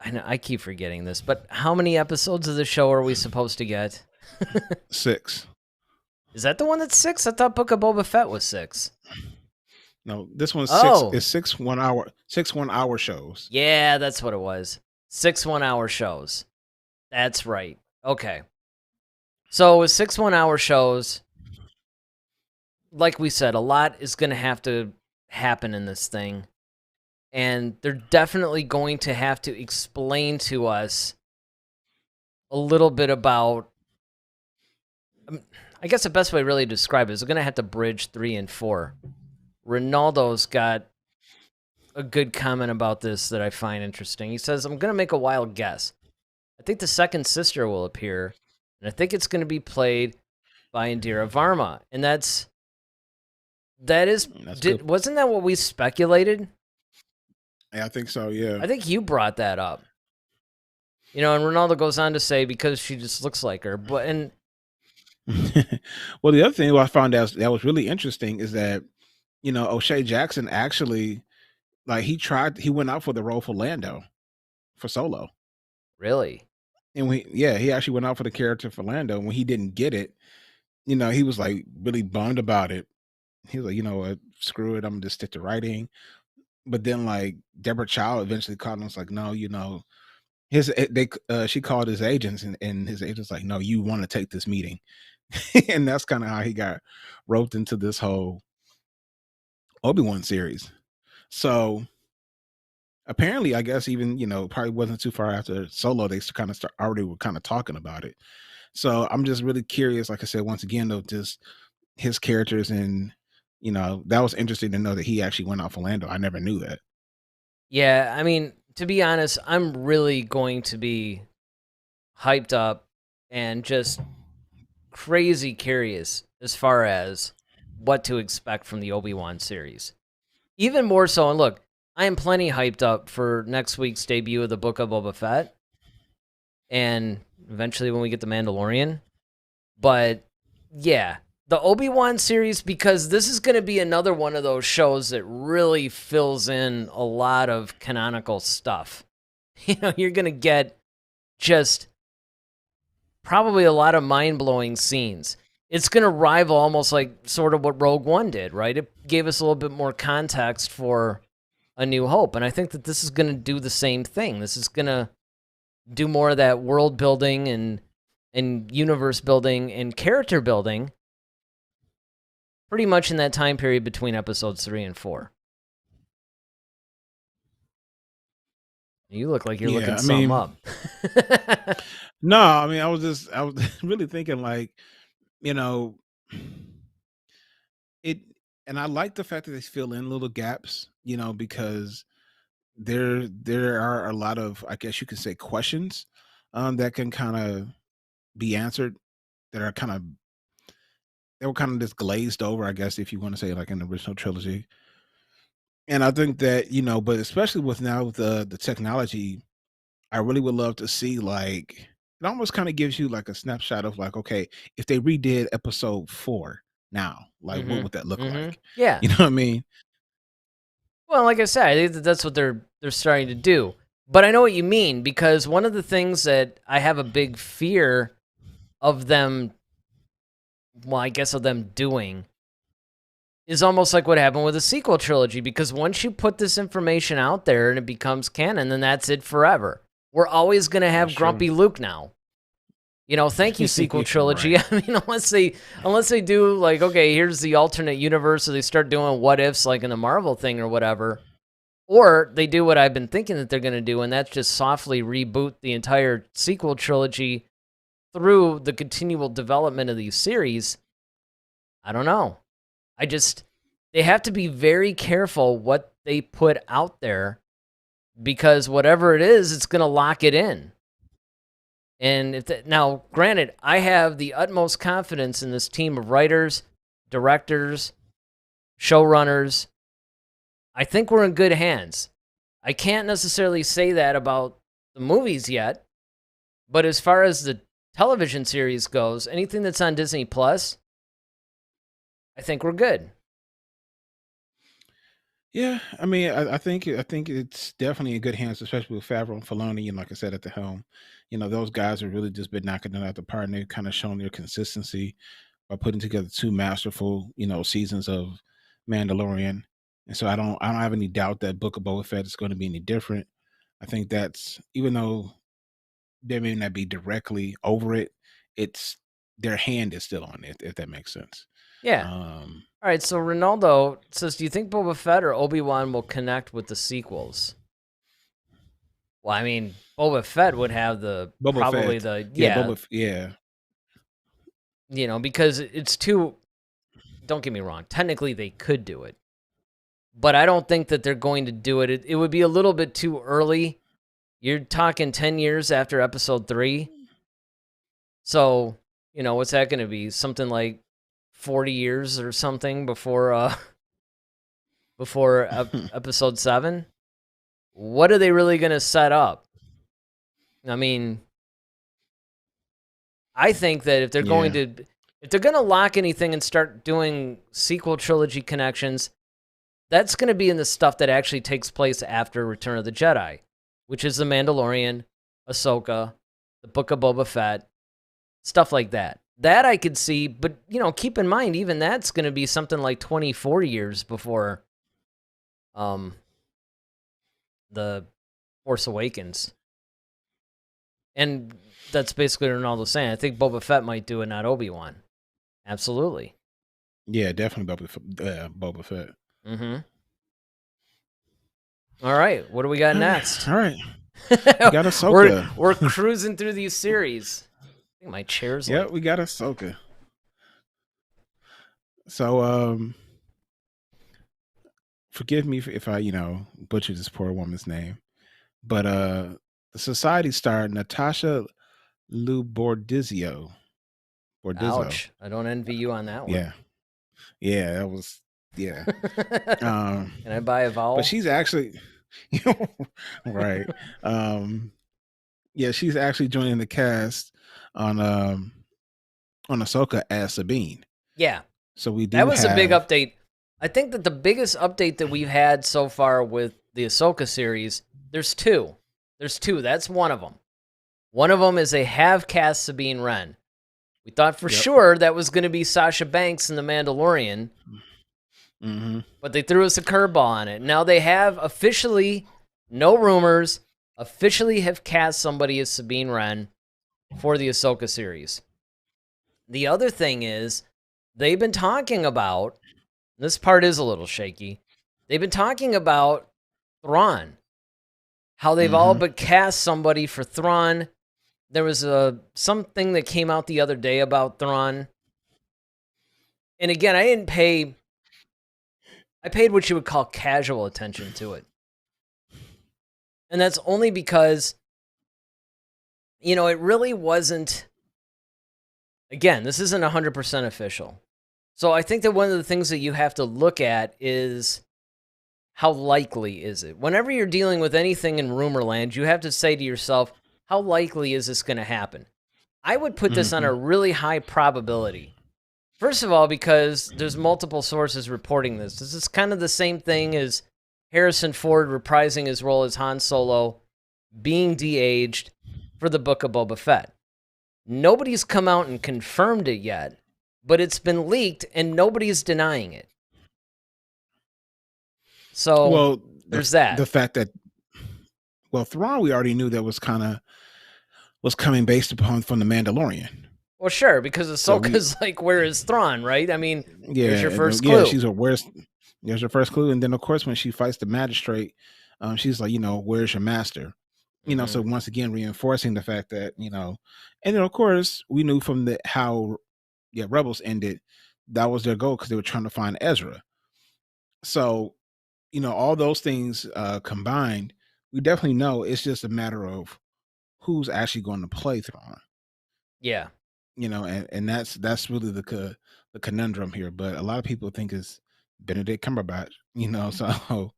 I know I keep forgetting this, but how many episodes of the show are we supposed to get? 6. Is that the one that's 6? I thought Book of Boba Fett was 6. No, this one's 6. It's 6 1-hour shows. Yeah, that's what it was. 6 1-hour shows. That's right. Okay. So with 6 1-hour shows, like we said, a lot is going to have to happen in this thing. And they're definitely going to have to explain to us a little bit about, I guess the best way really to describe it is they're going to have to bridge 3 and 4. Ronaldo's got a good comment about this that I find interesting. He says, I'm going to make a wild guess. I think the second sister will appear, and I think it's going to be played by Indira Varma. And That's good. wasn't that what we speculated? Yeah, I think so. Yeah. I think you brought that up. And Ronaldo goes on to say because she just looks like her. Well, the other thing I found out that was really interesting is that O'Shea Jackson actually he went out for the role for Lando for Solo. Really? And he actually went out for the character for Lando. And when he didn't get it, he was like really bummed about it. He was like, screw it, I'm gonna just stick to writing. But then like Deborah Chow eventually called him, was like, no, she called his agents and his agents like, no, you want to take this meeting. And that's kind of how he got roped into this whole Obi-Wan series. So apparently, I guess even probably wasn't too far after Solo, they kind of already were kind of talking about it. So I'm just really curious, like I said, once again, though, just his characters, and that was interesting to know that he actually went out for Lando. I never knew that. Yeah, I mean, to be honest, I'm really going to be hyped up and just crazy curious as far as what to expect from the Obi-Wan series. Even more so, and look, I am plenty hyped up for next week's debut of the Book of Boba Fett, and eventually when we get the Mandalorian. But yeah, the Obi-Wan series, because this is going to be another one of those shows that really fills in a lot of canonical stuff. You're going to get just probably a lot of mind-blowing scenes. It's going to rival almost like sort of what Rogue One did, right? It gave us a little bit more context for A New Hope, and I think that this is going to do the same thing. This is going to do more of that world building and universe building and character building pretty much in that time period between episodes 3 and 4. You look like you're looking something up. No, I mean, I was really thinking like, it, and I like the fact that they fill in little gaps, because there are a lot of, I guess you could say, questions that can kind of be answered that are kind of they were kind of just glazed over, I guess, if you want to say, like in the original trilogy. And I think that, but especially with now the technology, I really would love to see, like, it almost kind of gives you like a snapshot of like, okay, if they redid episode 4 now, like what would that look like? Yeah. You know what I mean? Well, like I said, I think that that's what they're starting to do. But I know what you mean, because one of the things that I have a big fear of them, well, I guess of them doing, is almost like what happened with the sequel trilogy, because once you put this information out there and it becomes canon, then that's it forever. We're always going to have grumpy Luke now. Thank you, sequel trilogy. Right. I mean, unless they do like, okay, here's the alternate universe, or they start doing what ifs like in the Marvel thing or whatever, or they do what I've been thinking that they're going to do, and that's just softly reboot the entire sequel trilogy through the continual development of these series. I don't know. They have to be very careful what they put out there, because whatever it is, it's going to lock it in. And now, granted, I have the utmost confidence in this team of writers, directors, showrunners. I think we're in good hands. I can't necessarily say that about the movies yet, but as far as the television series goes, anything that's on Disney Plus, I think we're good. Yeah, I mean, I think it's definitely in good hands, especially with Favreau and Filoni, and like I said, at the helm. Those guys have really just been knocking it out the park, and they've kind of shown their consistency by putting together 2 masterful, seasons of Mandalorian. And so I don't have any doubt that Book of Boba Fett is going to be any different. I think that's, even though they may not be directly over it. It's their hand is still on it, if that makes sense. Yeah. Um, All right, so Ronaldo says, do you think Boba Fett or Obi-Wan will connect with the sequels? Well, I mean, Boba Fett would have Boba probably Fett, the, yeah, yeah, yeah, because it's too, don't get me wrong, technically they could do it, but I don't think that they're going to do it. It would be a little bit too early. You're talking 10 years after episode 3. So, what's that going to be? Something like 40 years or something before episode 7? What are they really going to set up? I mean, I think that if they're going yeah, to lock anything and start doing sequel trilogy connections, that's going to be in the stuff that actually takes place after Return of the Jedi, which is The Mandalorian, Ahsoka, the Book of Boba Fett, stuff like that. That I could see, but, keep in mind, even that's going to be something like 24 years before The Force Awakens. And that's basically what Ronaldo's saying. I think Boba Fett might do it, not Obi-Wan. Absolutely. yeah, definitely Boba Fett. Mm-hmm. All right, what do we got next? All right, we got Ahsoka. we're cruising through these series. I think my chair's Yeah, like... we got Ahsoka. So, forgive me if I, butcher this poor woman's name, but the Society star Natasha Bordizzo. Ouch. I don't envy you on that one. Yeah, yeah, that was yeah. Can I buy a vowel? But she's actually, right. Yeah, she's actually joining the cast on Ahsoka as Sabine. Yeah. So we do. That was a big update. I think that the biggest update that we've had so far with the Ahsoka series, there's two. That's one of them. One of them is they have cast Sabine Wren. We thought for sure that was going to be Sasha Banks in The Mandalorian. Mm-hmm. But they threw us a curveball on it. Now they have officially, no rumors, officially have cast somebody as Sabine Wren for the Ahsoka series. The other thing is, they've been talking about, this part is a little shaky, they've been talking about Thrawn. How they've all but cast somebody for Thrawn. There was something that came out the other day about Thrawn. And again, I paid what you would call casual attention to it. And that's only because, it really wasn't, again, this isn't 100% official. So I think that one of the things that you have to look at is how likely is it? Whenever you're dealing with anything in rumor land, you have to say to yourself, how likely is this going to happen? I would put this on a really high probability. First of all, because there's multiple sources reporting this. This is kind of the same thing as Harrison Ford reprising his role as Han Solo, being de-aged for the Book of Boba Fett. Nobody's come out and confirmed it yet, but it's been leaked and nobody's denying it. So, well, there's that. The fact that, Thrawn, we already knew that was coming based upon from the Mandalorian. Well, sure, because Ahsoka's like, where is Thrawn, right? I mean, here's your first clue. Yeah, she's there's your first clue. And then, of course, when she fights the magistrate, she's like, where's your master? So once again, reinforcing the fact that, and then, of course, we knew from how Rebels ended, that was their goal because they were trying to find Ezra. So, all those things combined, we definitely know it's just a matter of who's actually going to play Thrawn. Yeah. And that's really the conundrum here. But a lot of people think it's Benedict Cumberbatch, so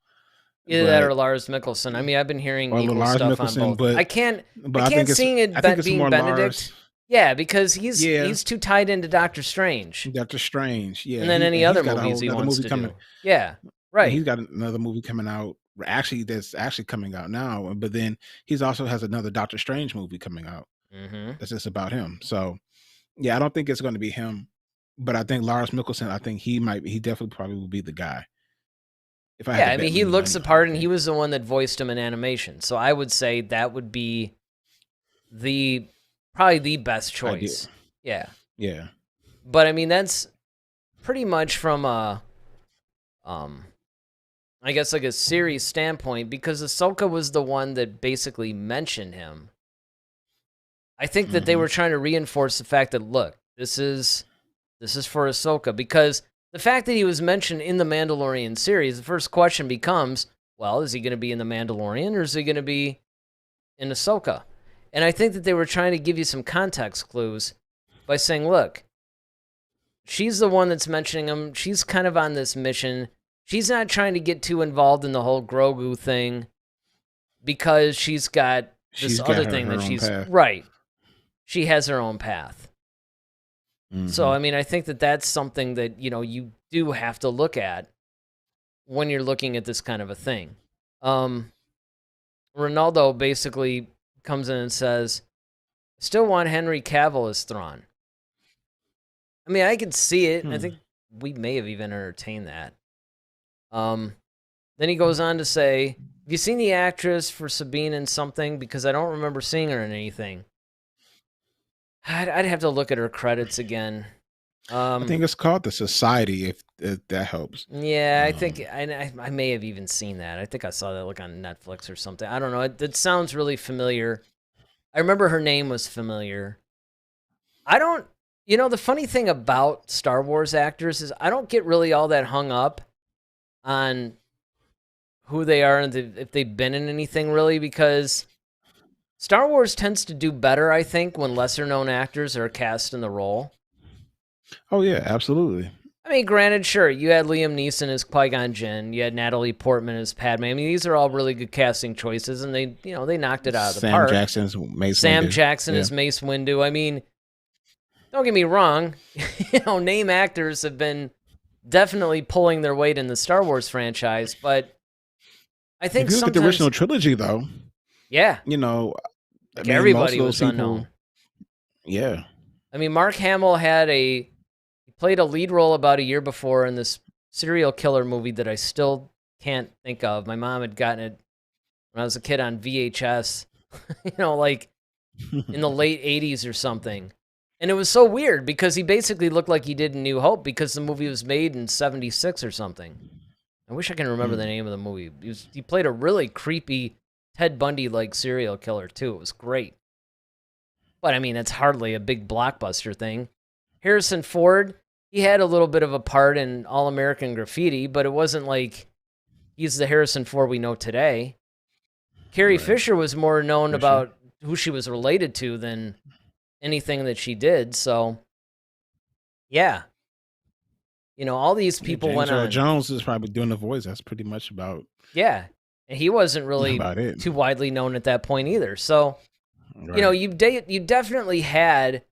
either that or Lars Mikkelsen. I mean, I've been hearing equal stuff on both. But I can't see it being Benedict. Lars. Yeah, because he's too tied into Doctor Strange. Doctor Strange, yeah. And then any other movies he wants to do. Yeah, right. He's got another movie coming out. Actually, that's actually coming out now. But then he's also has another Doctor Strange movie coming out. That's just about him. So, yeah, I don't think it's going to be him. But I think Lars Mikkelsen, I think he definitely probably will be the guy. I mean, he looks the part, and he was the one that voiced him in animation. So I would say that would be probably the best idea. choice. Yeah. Yeah. But I mean, that's pretty much from a I guess like a series standpoint, because Ahsoka was the one that basically mentioned him. I think that they Mm-hmm. were trying to reinforce the fact that, look, this is for Ahsoka, because the fact that he was mentioned in the Mandalorian series, the first question becomes, well, is he going to be in the Mandalorian or is he going to be in Ahsoka? And I think that they were trying to give you some context clues by saying, look, she's the one that's mentioning him. She's kind of on this mission. She's not trying to get too involved in the whole Grogu thing because she's got this She's got other her thing that own she's path. right. She has her own path. So, Mm-hmm. I mean, I think that that's something that, you do have to look at when you're looking at this kind of a thing. Ronaldo basically comes in and says, still want Henry Cavill as Thrawn. I mean, I could see it. I think we may have even entertained that. Then he goes on to say, have you seen the actress for Sabine in something? Because I don't remember seeing her in anything. I'd have to look at her credits again. I think it's called The Society, if that helps. Yeah, I think I may have even seen that. I think I saw that like on Netflix or something. I don't know. It sounds really familiar. I remember her name was familiar. I don't, the funny thing about Star Wars actors is I don't get really all that hung up on who they are and if they've been in anything really, because Star Wars tends to do better, I think, when lesser known actors are cast in the role. Oh yeah, absolutely. I mean, granted, sure, you had Liam Neeson as Qui-Gon Jinn, you had Natalie Portman as Padme. I mean, these are all really good casting choices, and they knocked it out of the park. Sam Jackson as Mace Windu. I mean, don't get me wrong, name actors have been definitely pulling their weight in the Star Wars franchise, but I think if you look at the original trilogy, though, yeah, I mean, everybody was unknown. Yeah, I mean, Mark Hamill he played a lead role about a year before in this serial killer movie that I still can't think of. My mom had gotten it when I was a kid on VHS, like in the late 80s or something. And it was so weird because he basically looked like he did in New Hope because the movie was made in 76 or something. I wish I can remember the name of the movie. He played a really creepy Ted Bundy-like serial killer, too. It was great. But, I mean, it's hardly a big blockbuster thing. Harrison Ford, he had a little bit of a part in All-American Graffiti, but it wasn't like he's the Harrison Ford we know today. Carrie Fisher was more known about who she was related to than anything that she did. So, yeah. All these people went on. Jones is probably doing the voice. That's pretty much about. Yeah. And he wasn't really too widely known at that point either. So, you definitely had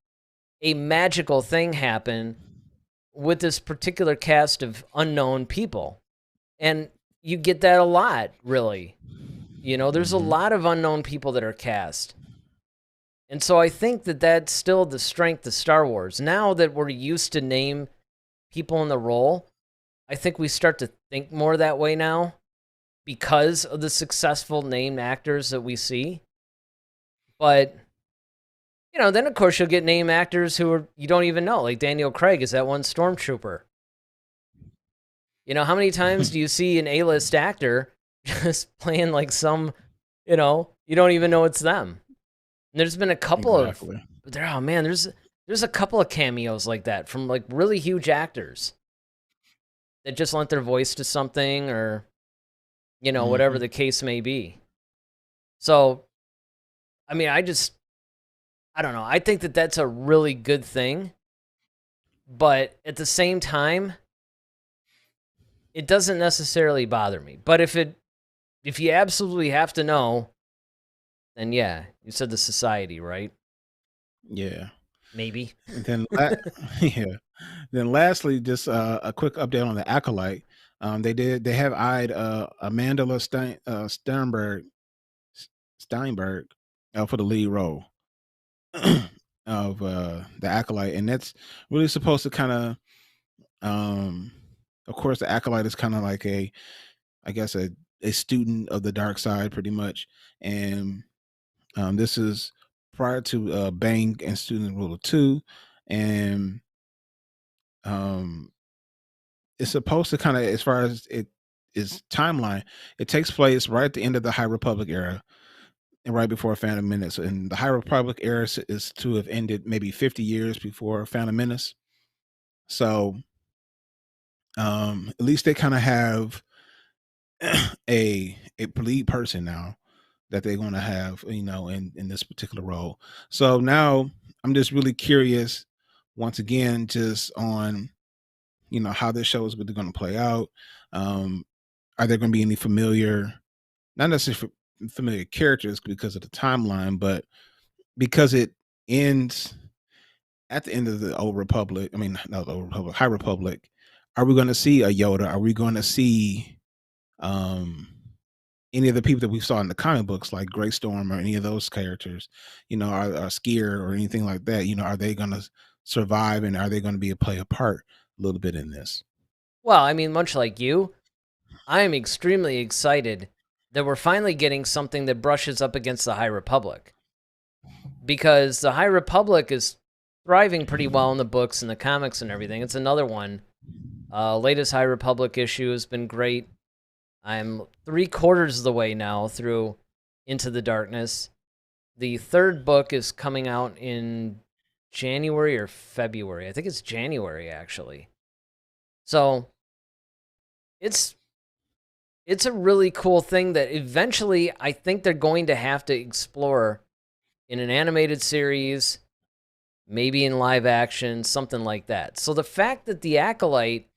a magical thing happen with this particular cast of unknown people. And you get that a lot, really. There's a lot of unknown people that are cast. And so I think that that's still the strength of Star Wars. Now that we're used to name people in the role, I think we start to think more that way now because of the successful named actors that we see. But, then of course you'll get name actors who you don't even know, like Daniel Craig is that one Stormtrooper. How many times do you see an A-list actor just playing like some, you don't even know it's them? And there's been a couple of, oh man, there's a couple of cameos like that from like really huge actors that just lent their voice to something or, whatever the case may be. So, I mean, I don't know. I think that that's a really good thing. But at the same time, it doesn't necessarily bother me. But if you absolutely have to know, then yeah, you said the Society, right? Yeah. Maybe. And then, yeah. Then lastly, just a quick update on the Acolyte. They have eyed Amanda Steinberg for the lead role of the Acolyte, and that's really supposed to kind of course, the Acolyte is kind of like a student of the dark side, pretty much, and this is prior to Bang and Student Ruler 2, and um it's supposed to kind of, as far as it is timeline, it takes place right at the end of the High Republic era and right before Phantom Menace. And the High Republic era is to have ended maybe 50 years before Phantom Menace. So at least they kind of have a lead person now that they're going to have, in this particular role. So now I'm just really curious, once again, just on how this show is really going to play out. Um, are there going to be any familiar, not necessarily familiar characters because of the timeline, but because it ends at the end of the Old Republic? I mean, not the Old Republic, High Republic. Are we going to see a Yoda? Are we going to see um any of the people that we saw in the comic books, like Grey Storm or any of those characters, or Skier or anything like that? Are they going to survive, and are they going to play a part a little bit in this? Well, I mean, much like you, I am extremely excited that we're finally getting something that brushes up against the High Republic. Because the High Republic is thriving pretty well in the books and the comics and everything. It's another one. Latest High Republic issue has been great. I'm 3/4 of the way now through Into the Darkness. The third book is coming out in January or February. I think it's January, actually. So it's a really cool thing that eventually I think they're going to have to explore in an animated series, maybe in live action, something like that. So the fact that the Acolyte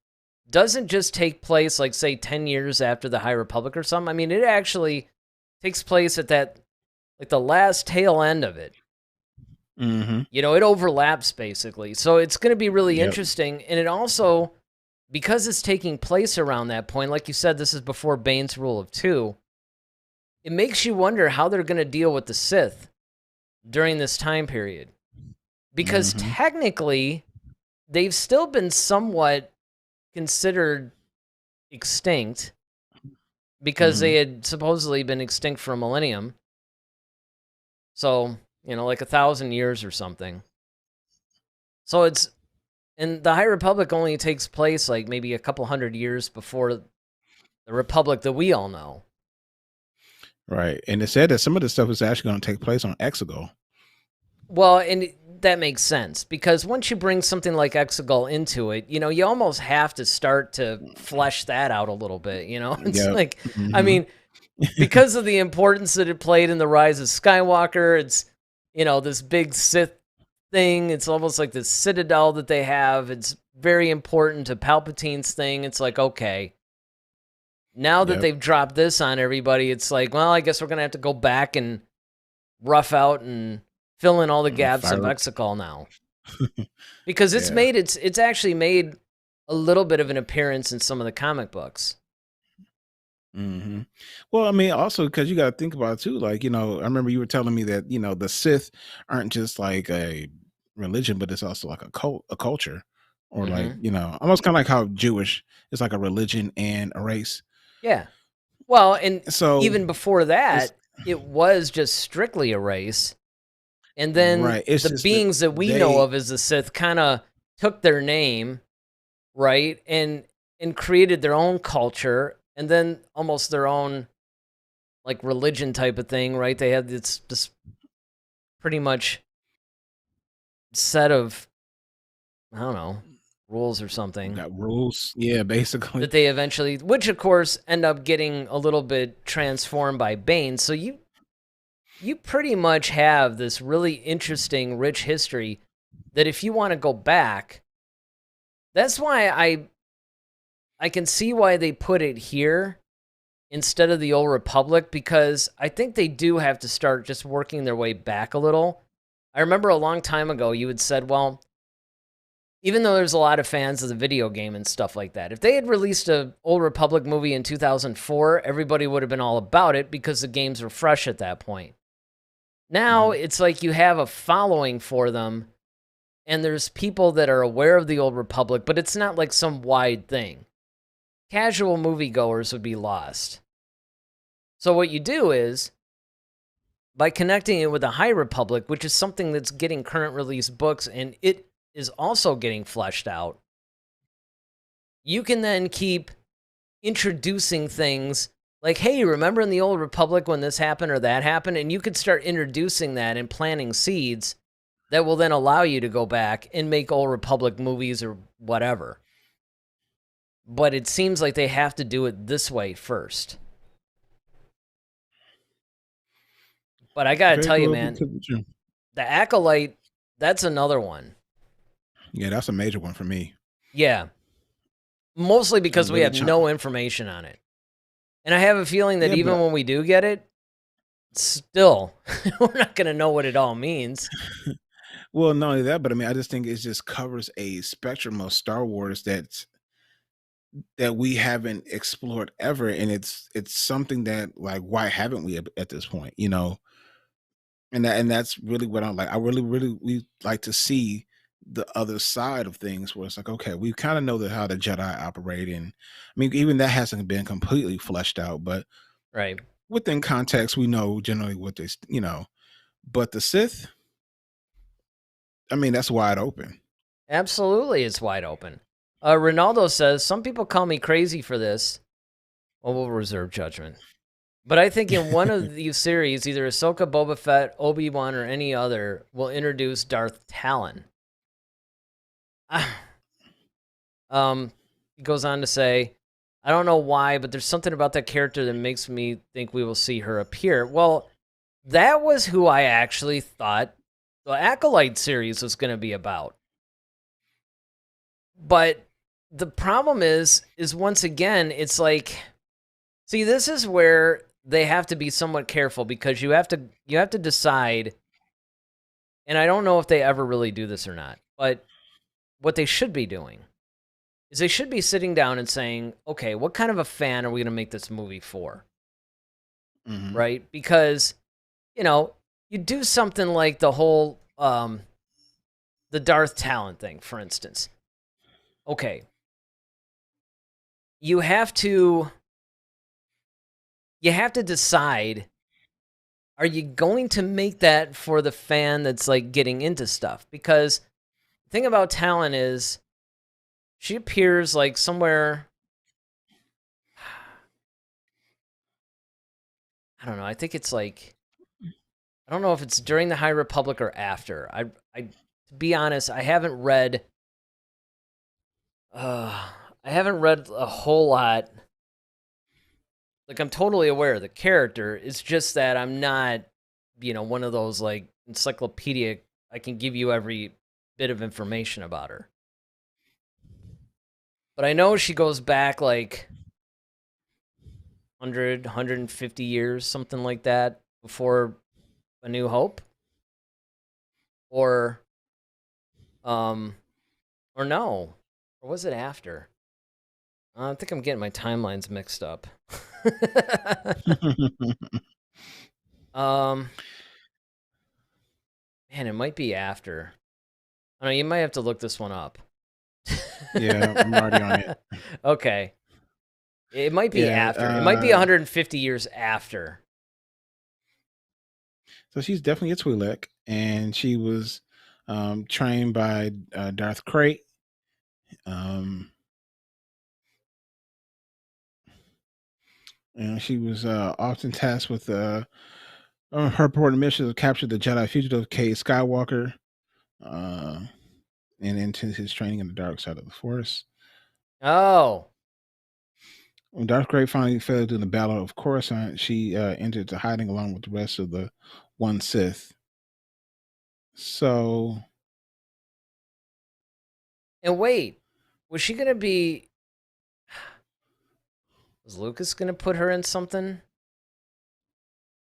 doesn't just take place, like, say, 10 years after the High Republic or something. I mean, it actually takes place at that, like, the last tail end of it. Mm-hmm. It overlaps, basically. So it's going to be really Yep. interesting. And it also, because it's taking place around that point, like you said, this is before Bane's Rule of Two, it makes you wonder how they're going to deal with the Sith during this time period. Because technically, they've still been somewhat considered extinct because they had supposedly been extinct for a millennium. So, like 1,000 years or something. So and the High Republic only takes place like maybe a couple hundred years before the Republic that we all know. Right. And it said that some of the stuff is actually going to take place on Exegol. Well, and that makes sense, because once you bring something like Exegol into it, you almost have to start to flesh that out a little bit, It's like, I mean, because of the importance that it played in the rise of Skywalker, it's, this big Sith thing. It's almost like this citadel that they have. It's very important to Palpatine's thing. It's like, okay, now that they've dropped this on everybody, it's like, well, I guess we're going to have to go back and rough out and fill in all the gaps of Exegol now. Because it's actually made a little bit of an appearance in some of the comic books. Mm-hmm. Well, I mean, also because you got to think about it too. Like, I remember you were telling me that the Sith aren't just like a religion, but it's also like a culture, or like almost kind of like how Jewish is like a religion and a race. Yeah. Well, and so even before that, it was just strictly a race. And then the beings that we know of as the Sith kind of took their name, right, and created their own culture, and then almost their own, like, religion type of thing, right? They had this pretty much set of, I don't know, rules or something. Got rules, yeah, basically. That they eventually, which of course end up getting a little bit transformed by Bane. So you pretty much have this really interesting, rich history that if you want to go back, that's why I can see why they put it here instead of the Old Republic, because I think they do have to start just working their way back a little. I remember a long time ago you had said, well, even though there's a lot of fans of the video game and stuff like that, if they had released an Old Republic movie in 2004, everybody would have been all about it because the games were fresh at that point. Now it's like you have a following for them, and there's people that are aware of the Old Republic, but it's not like some wide thing. Casual moviegoers would be lost. So what you do is, by connecting it with the High Republic, which is something that's getting current release books and it is also getting fleshed out, you can then keep introducing things like, hey, remember in the Old Republic when this happened or that happened? And you could start introducing that and planting seeds that will then allow you to go back and make Old Republic movies or whatever. But it seems like they have to do it this way first. But I gotta tell you, man, the Acolyte, that's another one. Yeah, that's a major one for me. Yeah. Mostly because we have no information on it. And I have a feeling that even when we do get it, still, we're not going to know what it all means. Well, not only that, but I mean, I just think it just covers a spectrum of Star Wars that we haven't explored ever, and it's something that, like, why haven't we at this point, you know? And that's really what I like. I really we like to see the other side of things, where it's like, okay, we kind of know that how the Jedi operate, and I mean, even that hasn't been completely fleshed out, but right within context, we know generally what they, you know. But the Sith, I mean, that's wide open. Absolutely, it's wide open. Ronaldo says, some people call me crazy for this. Well, we'll reserve judgment. But I think in one of these series, either Ahsoka, Boba Fett, Obi-Wan, or any other, will introduce Darth Talon. He goes on to say, I don't know why, but there's something about that character that makes me think we will see her appear. Well, that was who I actually thought the Acolyte series was going to be about. But the problem is once again, it's like, see, this is where they have to be somewhat careful, because you have to decide, and I don't know if they ever really do this or not, but what they should be doing is they should be sitting down and saying, okay, what kind of a fan are we going to make this movie for? Mm-hmm. Right? Because, you know, you do something like the whole, the Darth Talon thing, for instance. Okay. You have to decide, are you going to make that for the fan that's like getting into stuff? Because the thing about Talon is she appears like somewhere, I don't know, I think it's like, I don't know if it's during the High Republic or after. I to be honest, I haven't read a whole lot. Like, I'm totally aware of the character. It's just that I'm not, you know, one of those like encyclopedic, I can give you every bit of information about her. But I know she goes back like 100, 150 years, something like that, before A New Hope. Or no. Or was it after? I think I'm getting my timelines mixed up. Man, it might be after. I don't know, you might have to look this one up. Yeah, I'm already on it. Okay. It might be after. It might be 150 years after. So she's definitely a Twi'lek, and she was trained by Darth Krayt. And she was often tasked with her important mission to capture the Jedi fugitive Kay Skywalker, and into his training in the dark side of the Force. Oh. When Darth Krayt finally failed in the Battle of Coruscant, she entered to hiding along with the rest of the One Sith. So, and wait, was she gonna be? Was Lucas gonna put her in something?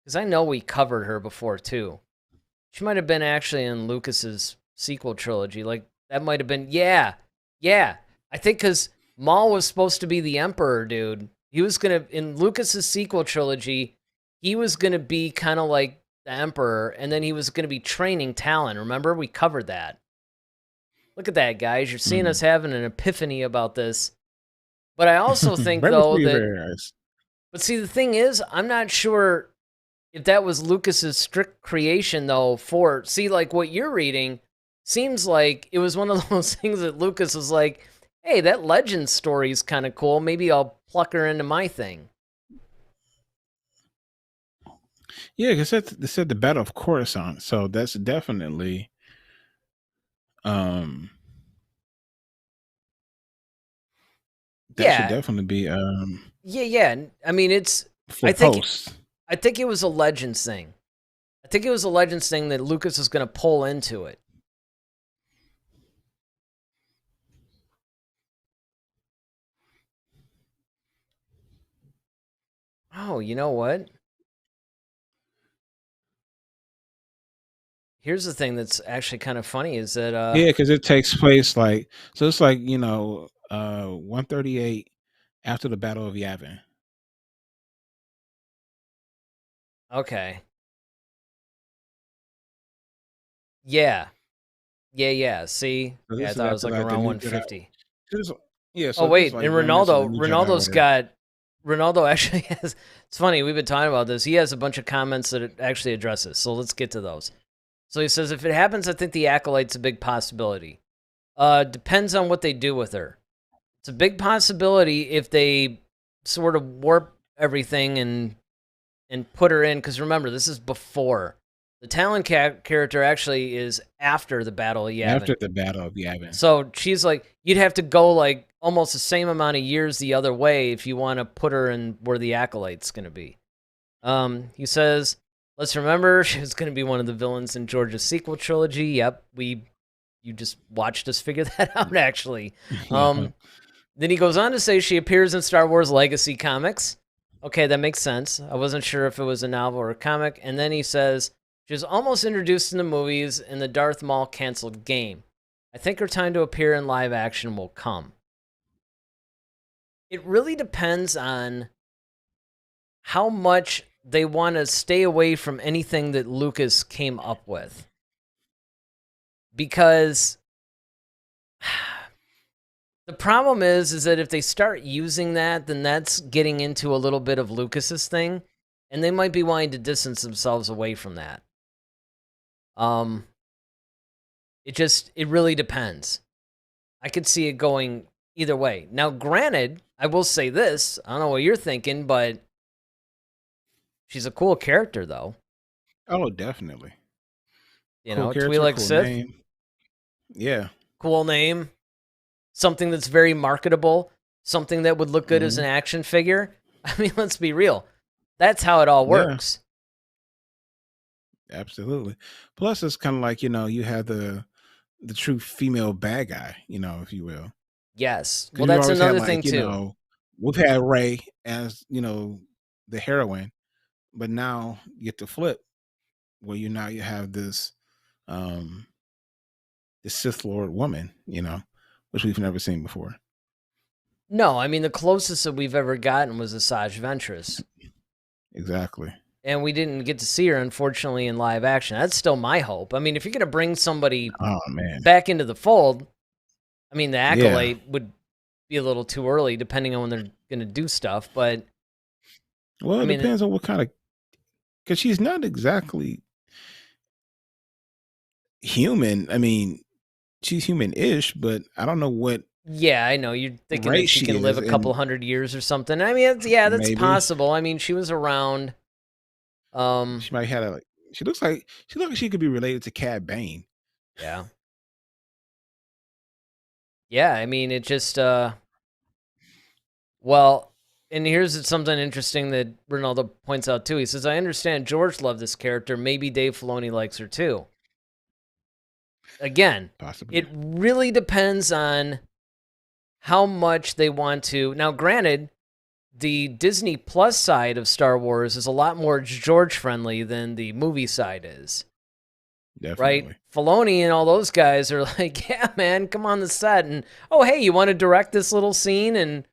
Because I know we covered her before too. She might have been actually in Lucas's sequel trilogy. Like, that might have been, yeah. I think because Maul was supposed to be the Emperor, dude. He was gonna, in Lucas's sequel trilogy, he was gonna be kind of like the Emperor, and then he was gonna be training Talon. Remember, we covered that. Look at that, guys. You're seeing us having an epiphany about this. But I also think, though, that... But see, the thing is, I'm not sure if that was Lucas's strict creation, though, for see, like what you're reading, seems like it was one of those things that Lucas was like, "Hey, that legend story is kind of cool. Maybe I'll pluck her into my thing." Yeah, because they said the Battle of Coruscant, so that's definitely um that should Yeah, definitely be yeah. I mean, it's. for I think. posts. I think it was a Legends thing. I think it was a Legends thing that Lucas is going to pull into it. Oh, you know what? Here's the thing that's actually kind of funny is that Yeah, because it takes place like so. It's like 138 after the Battle of Yavin. okay. Yeah. Yeah. See? So Yeah, I this is thought it was after like like the around new Jedi. 150. This, yeah, Oh so this is wait, like and reminiscent of the Ronaldo, new Jedi Ronaldo's Order. got Ronaldo actually has. It's funny we've been talking about this. He has a bunch of comments that it actually addresses. So let's get to those. So he says, if it happens, I think the acolyte's a big possibility. Depends on what they do with her. It's a big possibility if they sort of warp everything and put her in. Because remember, this is before the Talon character actually is after the Battle of Yavin. After the Battle of Yavin. So she's like, you'd have to go like almost the same amount of years the other way if you want to put her in where the acolyte's going to be. He says, let's remember she was going to be one of the villains in George's sequel trilogy. Yep, you just watched us figure that out actually. Yeah. Then he goes on to say she appears in Star Wars Legacy comics. Okay, that makes sense. I wasn't sure if it was a novel or a comic. And then he says she was almost introduced in the movies in the Darth Maul canceled game. I think her time to appear in live action will come. It really depends on how much they want to stay away from anything that Lucas came up with. Because the problem is that if they start using that, then that's getting into a little bit of Lucas's thing, and they might be wanting to distance themselves away from that. It really depends. I could see it going either way. Now, granted, I will say this: I don't know what you're thinking, but she's a cool character, though. Oh, definitely. You Cool know, character, Twi'lek cool Sith, name. Yeah. cool name, something that's very marketable, something that would look good as an Hmm. action figure. I mean, let's be real. That's how it all Yeah, works. absolutely. Plus, it's kind of like you have the true female bad guy, if you will, Yes. because Well, we've that's always had another thing like too. we've had Ray as the heroine, but now you get to flip where you have um this Sith Lord woman, which we've never seen before. No, I mean the closest that we've ever gotten was Asajj Ventress, Exactly. and we didn't get to see her unfortunately in live action. That's still my hope. I mean, if you're gonna bring somebody Oh man. back into the fold, I mean the Yeah. acolyte would be a little too early, depending on when they're gonna do stuff. But Well, I it mean, depends on what kind of, because she's not exactly human. I mean, she's human-ish, but I don't know what yeah, I know you're thinking that race she she can live is, a couple and hundred years or something. I mean, yeah, that's maybe possible. I mean, she was around. Um, she might have like she looks like she could be related to Cad Bane. yeah, yeah. I mean, it just well, and here's something interesting that Ronaldo points out too. He says, "I understand George loved this character. Maybe Dave Filoni likes her too." Again, Possibly. it really depends on how much they want to. Now, granted, the Disney Plus side of Star Wars is a lot more George friendly than the movie side is, right? Definitely. Filoni and all those guys are like, yeah, man, come on the set. And, oh, hey, you want to direct this little scene? And,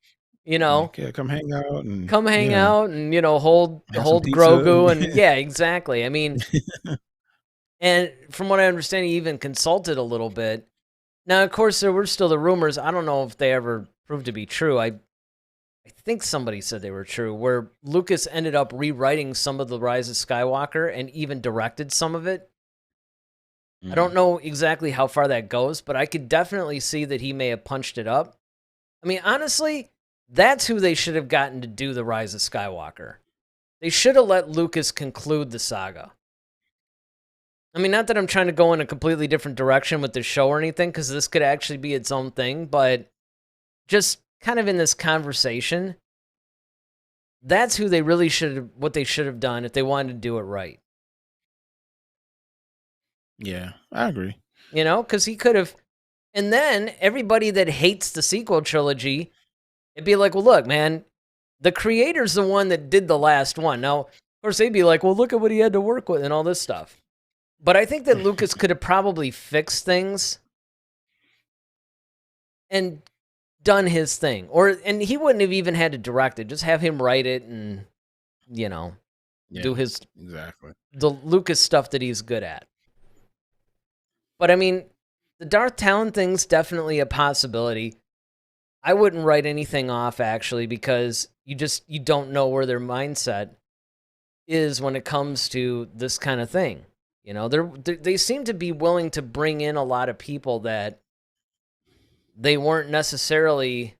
you know, Like, yeah, come hang out and come hang out and, hold have some pizza. Grogu. And yeah, exactly. I mean, and from what I understand, he even consulted a little bit. Now, of course, there were still the rumors. I don't know if they ever proved to be true. I think somebody said they were true, where Lucas ended up rewriting some of the Rise of Skywalker and even directed some of it. I don't know exactly how far that goes, but I could definitely see that he may have punched it up. I mean, honestly, that's who they should have gotten to do the Rise of Skywalker. They should have let Lucas conclude the saga. I mean, not that I'm trying to go in a completely different direction with this show or anything, because this could actually be its own thing, but just kind of in this conversation, that's who they really should have, what they should have done if they wanted to do it right. Yeah, I agree. You know, because he could have, and then everybody that hates the sequel trilogy, it'd be like, well, look, man, the creator's the one that did the last one. Now, of course, they'd be like, well, look at what he had to work with and all this stuff. But I think that Lucas could have probably fixed things and done his thing. And he wouldn't have even had to direct it. Just have him write it and, you know, do his the Lucas stuff that he's good at. But I mean, the Darth Talon thing's definitely a possibility. I wouldn't write anything off, actually, because you don't know where their mindset is when it comes to this kind of thing. You know, they seem to be willing to bring in a lot of people that they weren't necessarily.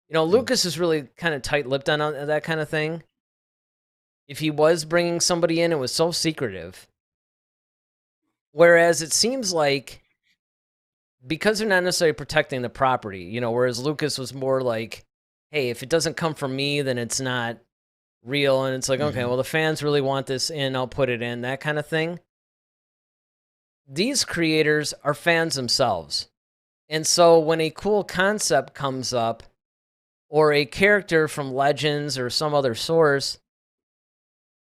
You know, Lucas is really kind of tight-lipped on that kind of thing. If he was bringing somebody in, it was so secretive. Whereas it seems like, because they're not necessarily protecting the property, you know, whereas Lucas was more like, hey, if it doesn't come from me, then it's not real. And it's like, okay, well, the fans really want this in, I'll put it in, that kind of thing. These creators are fans themselves. And so when a cool concept comes up, or a character from Legends or some other source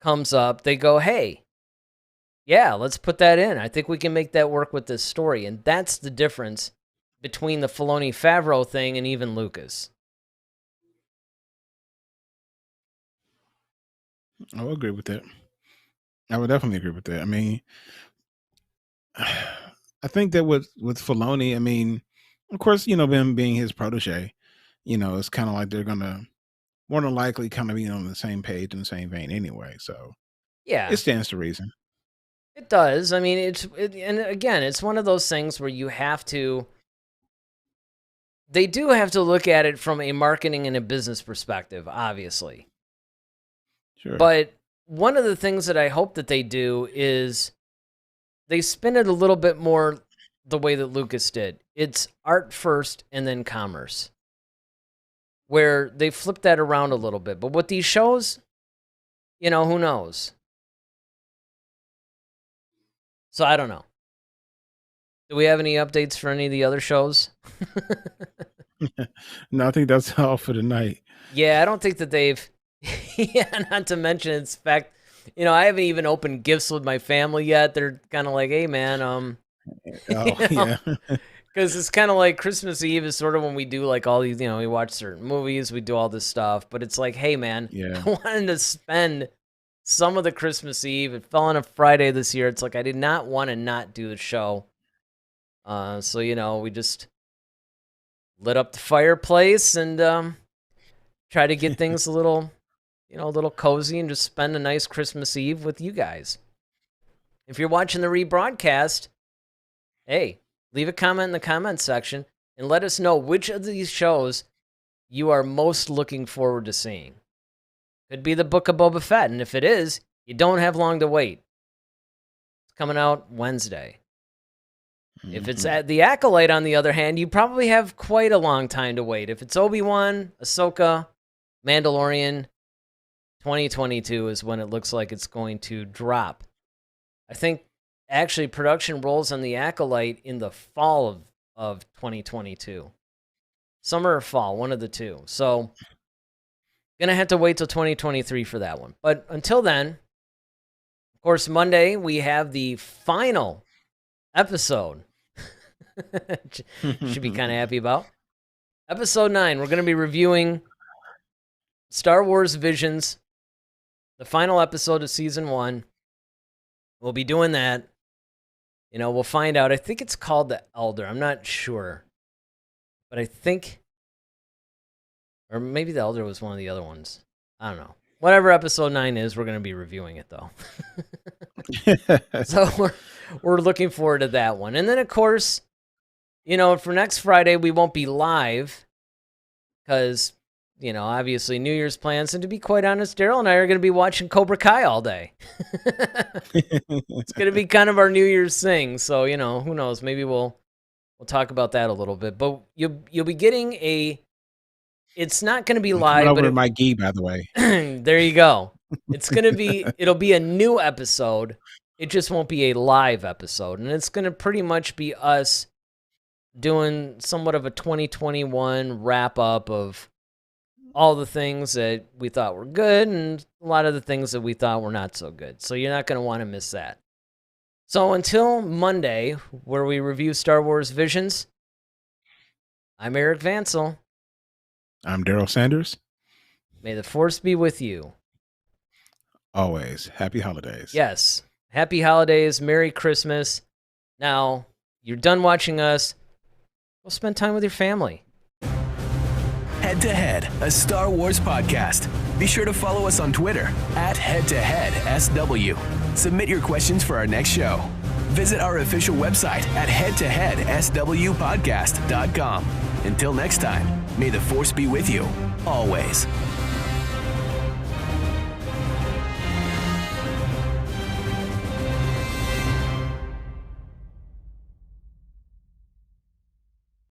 comes up, they go, hey, yeah, let's put that in. I think we can make that work with this story. And that's the difference between the Filoni-Favreau thing and even Lucas. I would agree with that. I would definitely agree with that. I mean, I think that with Filoni, I mean, of course, you know, them being his protege, you know, it's kind of like they're gonna more than likely kind of be on the same page in the same vein anyway. So yeah, it stands to reason. It does. I mean, and again, it's one of those things where you have to. They do have to look at it from a marketing and a business perspective, obviously. Sure. But one of the things that I hope that they do is they spin it a little bit more the way that Lucas did. It's art first and then commerce, where they flip that around a little bit. But with these shows, you know, who knows? So I don't know. Do we have any updates for any of the other shows? No, I think that's all for tonight. Yeah, I don't think that they've. Yeah, not to mention it's fact. You know, I haven't even opened gifts with my family yet. They're kind of like, "Hey, man, Oh, yeah." yeah. Because it's kind of like Christmas Eve is sort of when we do like all these, you know, we watch certain movies, we do all this stuff. But it's like, hey, man, Yeah. I wanted to spend some of the Christmas Eve. It fell on a Friday this year. It's like I did not want to not do the show. So, you know, we just lit up the fireplace and try to get things a little, you know, a little cozy and just spend a nice Christmas Eve with you guys. If you're watching the rebroadcast, hey, leave a comment in the comment section and let us know which of these shows you are most looking forward to seeing. Could be the Book of Boba Fett, and if it is, you don't have long to wait. It's coming out Wednesday. If it's at The Acolyte, on the other hand, you probably have quite a long time to wait. If it's Obi-Wan, Ahsoka, Mandalorian, 2022 is when it looks like it's going to drop. I think actually production rolls on The Acolyte in the fall of 2022. Summer or fall, one of the two. So, gonna have to wait till 2023 for that one. But until then, of course, Monday we have the final episode. Should be kind of happy about. Episode 9, we're going to be reviewing Star Wars Visions, the final episode of Season 1. We'll be doing that. You know, we'll find out. I think it's called The Elder. I'm not sure. But I think... Or maybe the Elder was one of the other ones. I don't know. Whatever episode 9 is, we're going to be reviewing it, though. So we're looking forward to that one. And then, of course, for next Friday, we won't be live because, obviously New Year's plans. And to be quite honest, Daryl and I are going to be watching Cobra Kai all day. It's going to be kind of our New Year's thing. So, who knows? Maybe we'll talk about that a little bit. But you'll be getting it's not going to be live. Over my gi, by the way. There you go. It'll be a new episode. It just won't be a live episode. And it's going to pretty much be us doing somewhat of a 2021 wrap up of all the things that we thought were good and a lot of the things that we thought were not so good. So you're not going to want to miss that. So until Monday, where we review Star Wars Visions, I'm Eric Vansel. I'm Daryl Sanders. May the Force be with you. Always. Happy holidays. Yes. Happy holidays. Merry Christmas. Now, you're done watching us. Go spend time with your family. Head to Head, a Star Wars podcast. Be sure to follow us on Twitter @HeadToHeadSW. Submit your questions for our next show. Visit our official website at headtoheadswpodcast.com. Until next time, may the Force be with you, always.